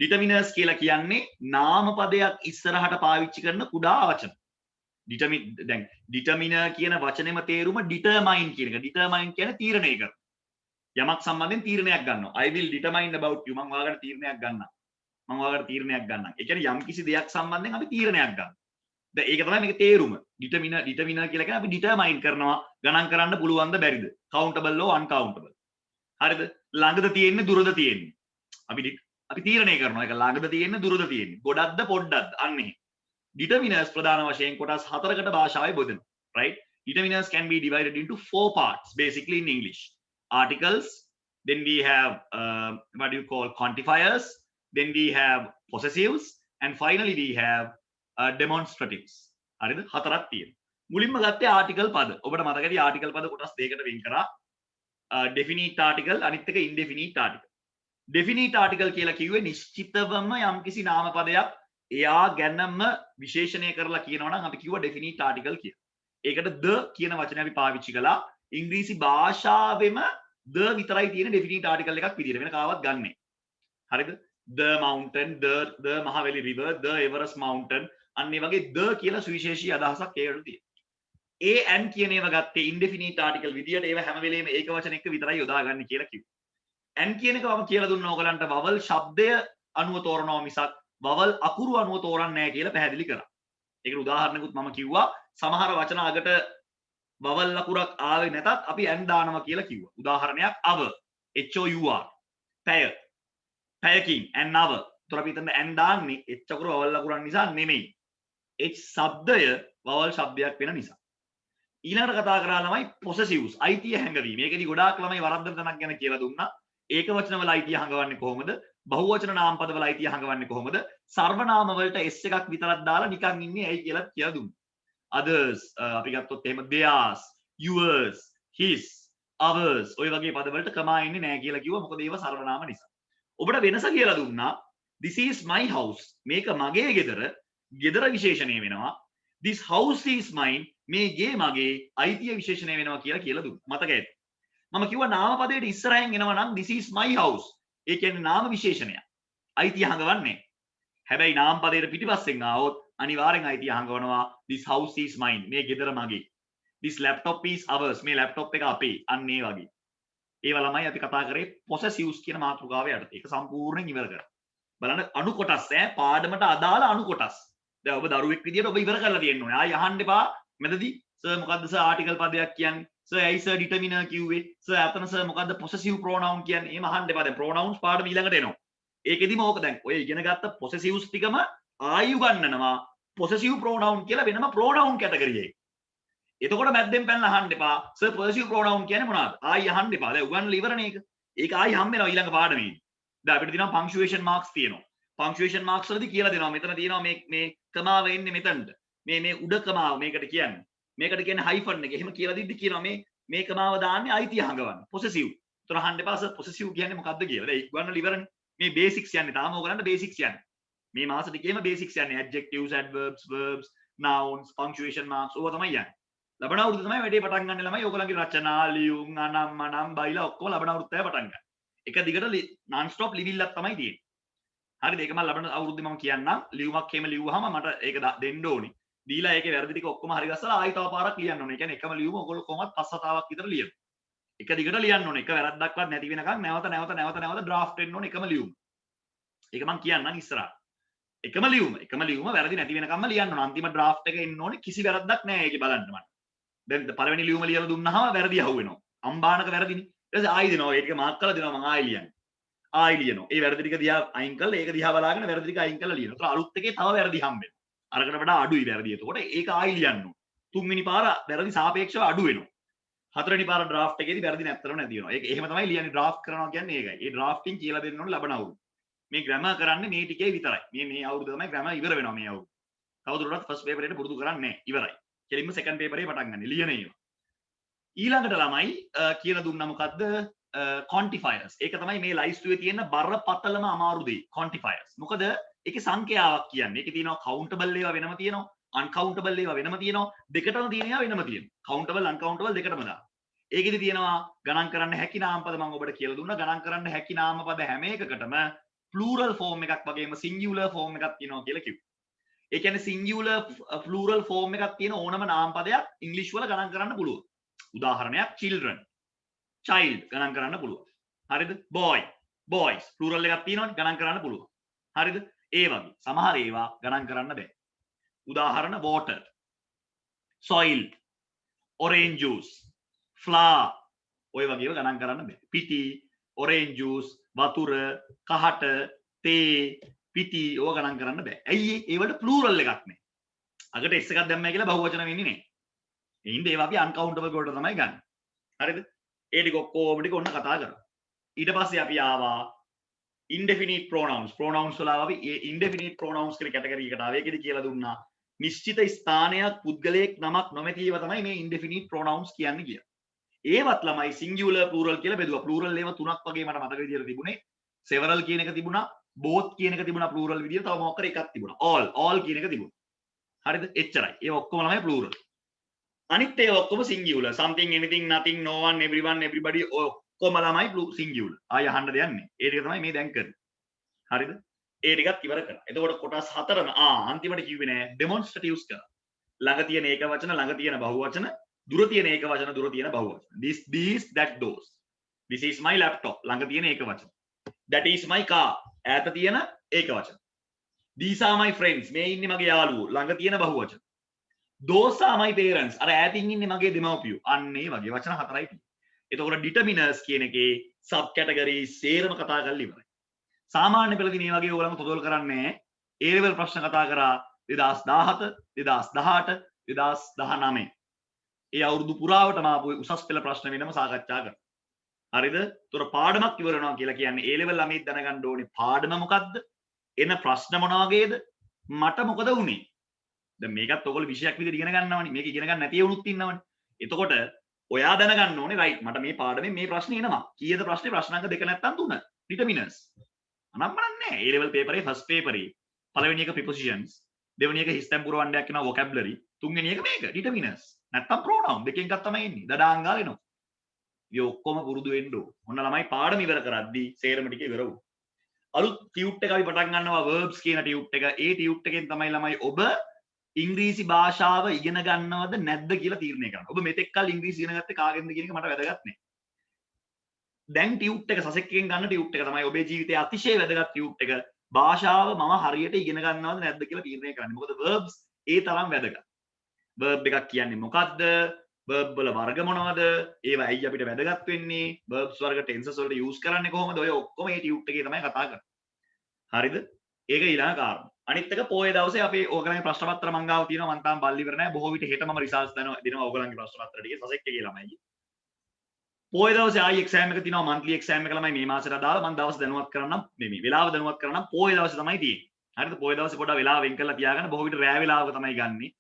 determiners කියලා කියන්නේ නාම පදයක් ඉස්සරහට පාවිච්චි කරන කුඩා වචන. දැන් determiner කියන වචනේම තේරුම determine කියන එක. determine කියන්නේ තීරණය කරන. යමක් සම්බන්ධයෙන් තීරණයක් ගන්නවා. I will determine about you. මම ඔයාලට තීරණයක් ගන්නම්. ඒ කියන්නේ යම් කිසි දෙයක් සම්බන්ධයෙන් අපි තීරණයක් ගන්නවා. දැන් ඒක තමයි මේකේ තේරුම. determiner කියලා කියන්නේ අපි determine කරනවා ගණන් කරන්න පුළුවන්ද බැරිද? countable or uncountable. හරිද? ළඟද තියෙන්නේ දුරද තියෙන්නේ? අපි තීරණය කරනවා ඒක ළඟද තියෙන්නේ දුරද තියෙන්නේ? ගොඩක්ද පොඩ්ඩක්ද? අන්න එහෙම. determiners ප්‍රධාන වශයෙන් කොටස් 4කට භාෂාවේ බෙදෙනවා. right? determiners can be divided into 4 parts basically in English. Articles, then we have what do you call quantifiers, then we have possessives, and finally we have demonstratives. හරිද? හතරක් තියෙනවා. මුලින්ම ගත්තේ ආටිකල් පද. ඔබට මතකයි ආටිකල් පද කොටස් දෙකකට වෙන් කරා. definite article අනිත් එක indefinite article. definite article කියලා කිව්වේ නිශ්චිතවම යම්කිසි නාම පදයක් එයා ගැනම විශේෂණය කරලා කියනවා නම් අපි කිව්වා definite article කියලා. ඒකට the කියන වචනේ අපි පාවිච්චි කළා. ඉංග්‍රීසි භාෂාවෙම the විතරයි තියෙන definite article එකක් විදියට වෙන කාවත් ගන්නෙ. හරිද? the mountain, the Mahaveli river, the Everest mountain අන්න ඒ වගේ the කියලා සුවිශේෂී අදහසක් ඒකට තියෙනවා. and කියන ඒවා ගත්තේ indefinite article විදියට ඒවා හැම වෙලේම ඒක වචන එක විතරයි යොදාගන්නේ කියලා කිව්වා. and කියන එක මම කියලා දුන්නා ඔයගලන්ට vowel ශබ්දය අනුව තෝරනවා මිසක් vowel අකුරු අනුව තෝරන්නේ නැහැ කියලා පැහැදිලි කරා. ඒකට උදාහරණයකුත් මම කිව්වා සමහර වචන අගට vowel අකුරක් ආවේ නැතත් අපි and දානවා කියලා කිව්වා. උදාහරණයක් our HOUR පැයකින් and hour. ඒතර අපි හිතන්නේ and දාන්නේ h අකුර vowel අකුරක් නිසා නෙමෙයි. h ශබ්දය vowel ශබ්දයක් වෙන නිසා. ඊළඟට කතා කරා ළමයි possessives අයිතිය හැඟවීම. මේකෙදි ගොඩාක් ළමයි වරද්දන තැනක් ගැන කියලා දුන්නා. ඒක වචන වල අයිතිය හංගවන්නේ කොහොමද? බහුවචන නාම පද වල අයිතිය හංගවන්නේ කොහොමද? සර්වනාම වලට s එකක් විතරක් දාලා නිකන් ඉන්නේ ඇයි කියලා දුන්නා. others අපි ගත්තොත් එහෙම theirs, yours, his, ours ඔය වගේ පද වලට කමා ඉන්නේ නැහැ කියලා කිව්වා. මොකද ඒවා සර්වනාම නිසා. ඔබට වෙනස කියලා දුන්නා. this is my house. මේක මගේ ගෙදර. ගෙදර විශේෂණය වෙනවා. this house is mine. මේ ගේ මගේ අයිතිය විශේෂණය වෙනවා කියලා දුන්නා. මතකයි. මම කිව්වා නාම පදයට ඉස්සරහින් එනවා නම් this is my house. ඒ කියන්නේ නාම විශේෂණයක්. අයිතිය හංගවන්නේ. හැබැයි නාම පදයට පිටිපස්සෙන් ආවොත් අනිවාර්යෙන් අයිතිය හංගවනවා this house is mine. මේ ගෙදර මගේ. this laptop is ours. මේ laptop එක අපේ. අන්න ඒ වගේ. ඒවා ළමයි අපි කතා කරේ possessives කියන මාතෘකාව යටතේ. ඒක සම්පූර්ණයෙන් ඉවර කරා. බලන්න අණු කොටස් පාඩමට අදාළ අණු කොටස්. දැන් ඔබ දරුවෙක් විදියට ඔබ ඉවර කරලා තියෙන්න ඕනේ. ආයෙ අහන්න එපා. මැදදී සර් මොකද්ද සර් ආටිකල් පදයක් කියන්නේ? සර් ඇයි සර් ඩිටර්මිනර් කිව්වේ? සර් අතන සර් මොකද්ද possessive pronoun කියන්නේ? එහෙම අහන්න එපා. දැන් pronouns පාඩම ඊළඟට එනවා. ඒකෙදිම ඕක දැන් ඔය ඉගෙන ගත්ත possessives ටිකම ආයෙ උගන්වනවා. possessive pronoun කියලා වෙනම pronoun category එකක්. එතකොට මැද්දෙන් පැනලා අහන්න එපා. සර් possessive pronoun කියන්නේ මොනවද? ආයෙ අහන්න එපා. දැන් උගන්වලා ඉවරනේ ඒක. ඒක ආයෙ හම්බ වෙනවා ඊළඟ පාඩමේදී. දැන් අපිට තියෙනවා punctuation marks තියෙනවා. punctuation marks වලදී කියලා දෙනවා. මෙතන තියෙනවා මේ කමාව එන්නේ මෙතනට. මේ උඩ කමාව මේකට කියන්නේ. මේකට කියන්නේ hyphen එක. එහෙම කියලා දීද්දි කියනවා මේ කමාව දාන්නේ අයිතිය හංගවන්න. possessive. උතර අහන්න එපා සර් possessive කියන්නේ මොකද්ද කියලා. දැන් උගන්වලා ඉවරනේ. මේ basics යන්නේ. තාම ඕගලන්ට basics යන්නේ. මේ මාස ටිකේම basics යන්නේ. adjectives, adverbs, verbs, nouns punctuation marks ඕවා තමයි යන්නේ. ලබන අවුරුද්ද තමයි වැඩේ පටන් ගන්න ළමයි ඕගොල්ලන්ගේ රචනා ලියුම් අනම්මනම් බයිලා ඔක්කොම ලබන අවුරුද්දේ පටන් ගන්න. එක දිගට non stop ලිවිල්ලක් තමයි තියෙන්නේ. හරිද? ඒක මම ලබන අවුරුද්දේ මම කියන්නම් ලියුමක් එහෙම ලිව්වහම මට ඒක දෙන්න ඕනේ. දීලා ඒකේ වැරදි ටික ඔක්කොම හරි ගස්සලා ආයෙ තව පාරක් ලියන්න ඕනේ. ඒ කියන්නේ එකම ලියුම ඔයගොල්ලෝ කොහොමවත් 5-7ක් විතර ලියනවා. එක දිගට ලියන්න ඕනේ. එක වැරද්දක්වත් නැති වෙනකන් නැවත draft වෙන්න ඕනේ එකම ලියුම. ඒක මම කියන්නම් ඉස්සරහට. එකම ලියුම වැරදි නැති වෙනකම්ම ලියන්න ඕනේ. අන්තිම draft එක එන්න ඕනේ කිසි වැරද්දක් නැහැ ඒකේ බලන්න මට. දැන් පළවෙනි ලියුම ලියලා දුන්නාම වැරදි අහුවෙනවා. අම්බානක වැරදිනේ. ඊට පස්සේ ආයෙ දෙනවා. ඒක මාක් කරලා දෙනවා මම ආයෙ ලියන්නේ. ආයෙ ලියනවා. ඒ වැරදි ටික දිහා අයින් කරලා ඒක දිහා බලාගෙන වැරදි ටික අයින් කරලා ලියනවා. ඒතර අලුත් එකේ තව වැරදි හම්බෙනවා. අරකට වඩා අඩුයි වැරදි. එතකොට ඒක ආයෙ ලියන්න ඕනේ. තුන්වෙනි පාර වැරදි සාපේක්ෂව අඩු වෙනවා. හතරවෙනි පාර draft එකේදී වැරදි නැත්තරම නැති වෙනවා. ඒක එහෙම තමයි ලියන්නේ draft කරනවා කියන්නේ ඒකයි. ඒ drafting කියලා දෙන්න ඕනේ ලබන අවුරුද්ද. මේ grammar කරන්නේ මේ ටිකේ විතරයි. මේ අවුරුද්ද තමයි grammar ඉවර වෙනවා මේ අවුරුද්ද. කවුරුරත් first paper එකට පුරුදු කරන්නේ නැහැ. ඉවරයි. කෙලින්ම second paper එකේ පටන් ගන්න. ලියන ඒවා. ඊළඟට ළමයි කියලා දුන්නා මොකද්ද? quantifiers. ඒක තමයි මේ ලයිස්තුවේ තියෙන බරපතලම අමාරු දේ. quantifiers. මොකද ඒකේ සංඛ්‍යාවක් කියන්නේ. ඒකේ තියෙනවා countable ඒවා වෙනම තියෙනවා. uncountable ඒවා වෙනම තියෙනවා. දෙකටම තියෙන ඒවා වෙනම තියෙනවා. countable uncountable දෙකටම දාන්න. ඒකෙදි තියෙනවා ගණන් කරන්න හැකි නාමපද මම ඔබට කියලා දුන්නා. ගණන් කරන්න හැකි නාමපද හැම එකකටම plural form එකක් වගේම singular form එකක් තියෙනවා කියලා කිව්වා. ඒ කියන්නේ singular plural form එකක් තියෙන ඕනම නාමපදයක් ඉංග්‍රීසි වල ගණන් කරන්න පුළුවන්. උදාහරණයක් children, child ගණන් කරන්න පුළුවන්. හරිද? boy, boys plural එකක් තියෙනවනේ ගණන් කරන්න පුළුවන්. හරිද? ඒ වගේ සමහර ඒවා ගණන් කරන්න බෑ. උදාහරණ water, soil, orange juice, flour ඔය වගේව ගණන් කරන්න බෑ. පිටි, orange juice, වතුර, කහට, තේ, පිටි ඕවා ගණන් කරන්න බෑ. ඇයි ඒ වලට plural එකක් නැහැ. අකට s එකක් දැම්මයි කියලා බහුවචන වෙන්නේ නැහැ. ඒ හින්දා ඒවා අපි uncountable වලට තමයි ගන්න. හරිද? ඒ ටික ඔක්කොම ටික ඔන්න කතා කරා. ඊට පස්සේ අපි ආවා indefinite pronouns. pronouns වල ආවා අපි indefinite pronouns කියන කැටගරි එකට ආවා. ඒකෙදි කියලා දුන්නා නිශ්චිත ස්ථානයක් පුද්ගලයෙක් නමක් නොමැති ඒවා තමයි මේ indefinite pronouns කියන්නේ කියලා. ඒවත් ළමයි singular plural කියලා බෙදුවා. plural ඒවා තුනක් වගේ මට මතක විදියට තිබුණේ. several කියන එක තිබුණා, both කියන එක තිබුණා plural විදියට. තව මොකක් හරි එකක් තිබුණා. all කියන එක තිබුණා. හරිද? එච්චරයි. ඒ ඔක්කොම ළමයි plural. අනිත් ඒවා ඔක්කොම singular. something, anything, nothing, no one, everyone, everybody ඔක්කොම ළමයි singular. ආය අහන්න දෙයක් නැහැ. ඒ ටික තමයි මේ දැන් කරන්නේ. හරිද? ඒ ටිකත් ඉවර කරා. එතකොට කොටස් හතරම අන්තිමට කිව්වේ නෑ demonstratives කරා. ළඟ තියෙන ඒක වචන, ළඟ තියෙන බහුවචන, දුර තියෙන ඒක වචන, දුර තියෙන බහුවචන. this, these, that, those. this is my laptop. ළඟ තියෙන ඒක වචන. that is my car. ඈත තියෙන ඒක වචන. these are my friends. මේ ඉන්නේ මගේ යාළුවෝ. ළඟ තියෙන බහුවචන. those are my parents. අර ඈතින් ඉන්නේ මගේ දෙමව්පියෝ. අන්න ඒ වගේ වචන හතරයි තියෙන්නේ. එතකොට determiners කියන එකේ sub categories සේරම කතා කරලා ඉවරයි. සාමාන්‍ය පෙළදී මේ වගේ ඕගොල්ලෝ තොදෝල් කරන්නේ A level ප්‍රශ්න කතා කරා 2017, 2018, 2019. ඒ අවුරුදු පුරාවටම ආපු උසස් පෙළ ප්‍රශ්න වෙනම සාකච්ඡා කරා. හරිද? ඒතර පාඩමක් ඉවර වෙනවා කියලා කියන්නේ A level ළමයි දැනගන්න ඕනේ පාඩම මොකද්ද? එන ප්‍රශ්න මොන වගේද? මට මොකද වුනේ? දැන් මේකත් ඔයගොල්ලෝ විෂයක් විදිහට ඉගෙන ගන්නවනේ. මේක ඉගෙන ගන්න නැති වුණුත් ඉන්නවනේ. එතකොට ඔයා දැනගන්න ඕනේ රයිට් මට මේ පාඩමෙන් මේ ප්‍රශ්නේ එනවා. කීයද ප්‍රශ්නේ? ප්‍රශ්නාංක 2 නැත්තම් 3. determiners. අනම්මනම් නෑ. A level paper එකේ first paper එකේ පළවෙනි එක prepositions, දෙවෙනි එක හිස් තැන් පුරවන්නයක් වෙනවා vocabulary, තුන්වෙනි එක මේක determiners. නැත්තම් pronoun දෙකෙන් එකක් තමයි එන්නේ. දඩාංගාල එනවා. මේ ඔක්කොම පුරුදු වෙන්න ඕන. ඔන්න ළමයි පාඩම ඉවර කරද්දී සේරම ටික ඉවර වුණා. අලුත් ටියුට් එක අපි පටන් ගන්නවා verbs කියන ටියුට් එක. ඒ ටියුට් එකෙන් තමයි ළමයි ඔබ ඉංග්‍රීසි භාෂාව ඉගෙන ගන්නවද නැද්ද කියලා තීරණය කරන්න. ඔබ මෙතෙක් කල් ඉංග්‍රීසි ඉගෙන ගත්තේ කාගෙන්ද කියන එක මට වැදගත් නෑ. දැන් ටියුට් එක සසෙක් එකෙන් ගන්න ටියුට් එක තමයි ඔබේ ජීවිතයේ අතිශය වැදගත් ටියුට් එක. භාෂාව මම හරියට ඉගෙන ගන්නවද නැද්ද කියලා තීරණය කරන්න. මොකද verbs ඒ තරම් වැදගත්. verb එකක් කියන්නේ මොකද්ද? verb වල වර්ග මොනවද? ඒවා ඇයි අපිට වැදගත් වෙන්නේ? verbs වර්ග tenses වලට use කරන්නේ කොහොමද? ඔය ඔක්කොම මේ ටියුට් එකේ තමයි කතා කරන්නේ. හරිද? ඒක ඊළඟ කාරණා. අනිත් එක පොයේ දවසේ අපේ ඕගලන්ගේ ප්‍රශ්න පත්‍ර මං ගාව තියෙනවා. මං තාම බල්ලි ඉවර නැහැ. බොහෝ විට හෙට මම රිසල්ට්ස් දෙනවා ඕගලන්ගේ ප්‍රශ්න පත්‍ර ටිකේ සසෙක් එකේ ළමයි. පොයේ දවසේ ආයි එක්සෑම් එක තියෙනවා. monthly exam එක ළමයි මේ මාසෙට අදාළ. මං දවස් දැනුවත් කරන්නම් මේ වෙලාව දැනුවත් කරන්නම් පොයේ දවසේ තමයි තියෙන්නේ. හරිද? පොයේ දවසේ පොඩ්ඩක් වෙලාව වෙන් කරලා තියාගන්න. බොහෝ විට රෑ වෙලාවක තමයි ගන්නෙ.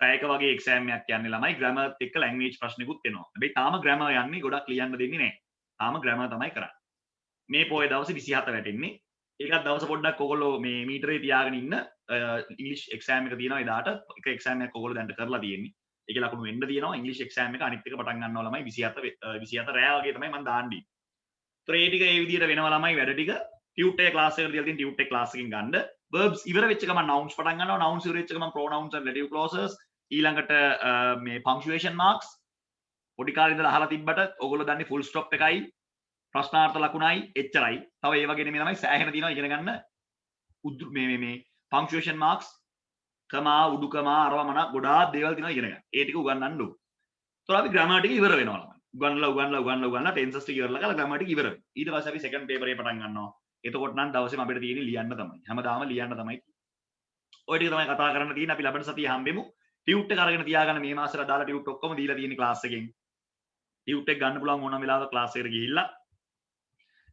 පැයක වගේ එක්සෑම් එකක් යන්නේ ළමයි. grammar එක්ක language ප්‍රශ්නිකුත් එනවා. හැබැයි තාම grammar යන්නේ ගොඩක් ලියන්න දෙන්නේ නැහැ. තාම grammar තමයි කරන්නේ. මේ පොයේ දවසේ 27 වැටෙන්නේ. ඒකත් දවස පොඩ්ඩක් ඔයගොල්ලෝ මේ මීටරේ තියාගෙන ඉන්න ඉංග්‍රීසි එක්සෑම් එක තියෙනවා එදාට එක එක්සෑම් එකක් ඔයගොල්ලෝ දැන් කරලා තියෙන්නේ. ඒකේ ලකුණු වෙන්න තියෙනවා ඉංග්‍රීසි එක්සෑම් එක අනිත් එක පටන් ගන්නවා ළමයි 27 රෑ වගේ තමයි මම දාන්නේ. ඒතර ඒ ටික ඒ විදිහට වෙනවා ළමයි වැඩ ටික ටියුට් එක ක්ලාස් එකට දීලා තියෙන ටියුට් එක ක්ලාස් එකෙන් ගන්න. verbs ඉවර වෙච්ච ගමන් nouns පටන් ගන්නවා. nouns ඉවර වෙච්ච ගමන් pronouns and relative clauses ඊළඟට මේ punctuation marks පොඩි කාලේ ඉඳලා අහලා තිබ්බට ඔයගොල්ලෝ දන්නේ full stop එකයි ප්‍රශ්නාර්ථ ලකුණයි එච්චරයි. තව ඒ වගේ නෙමෙයි ළමයි සෑහෙන තියෙනවා ඉගෙන ගන්න මේ punctuation marks කමා උඩු කමා අරවා මන ගොඩාක් දේවල් තියෙනවා ඉගෙන ගන්න. ඒ ටික උගන්වන්න ඕන. ඒතකොට අපි grammar ටික ඉවර වෙනවා ළමයි. උගන්වලා tenses ටික ඉවරලා කරලා grammar ටික ඉවර වෙනවා. ඊට පස්සේ අපි second paper එක පටන් ගන්නවා. එතකොට නම් දවසේම අපිට තියෙන්නේ ලියන්න තමයි. හැමදාම ලියන්න තමයි. ඔය ටික තමයි කතා කරන්න තියෙන්නේ. අපි ලබන සතියේ හම්බෙමු. ටියුට් එක අරගෙන තියාගන්න මේ මාසෙට අදාළ ටියුට් ඔක්කොම දීලා තියෙන්නේ ක්ලාස් එකෙන්. ටියුට් එක ගන්න පුළුවන් ඕනම වෙලාවක ක්ලාස් එකට ගිහිල්ලා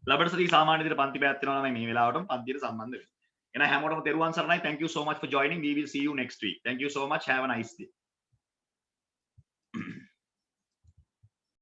ලබන සතියේ සාමාන්‍ය විදිහට පන්ති පැයක් වෙනවා නම් මේ වෙලාවටම පන්තියට සම්බන්ධ වෙන්න. එහෙනම් හැමෝටම තෙරුවන් සරණයි. Thank you so much for joining. We will see you next week. Thank you so much. Have a nice day.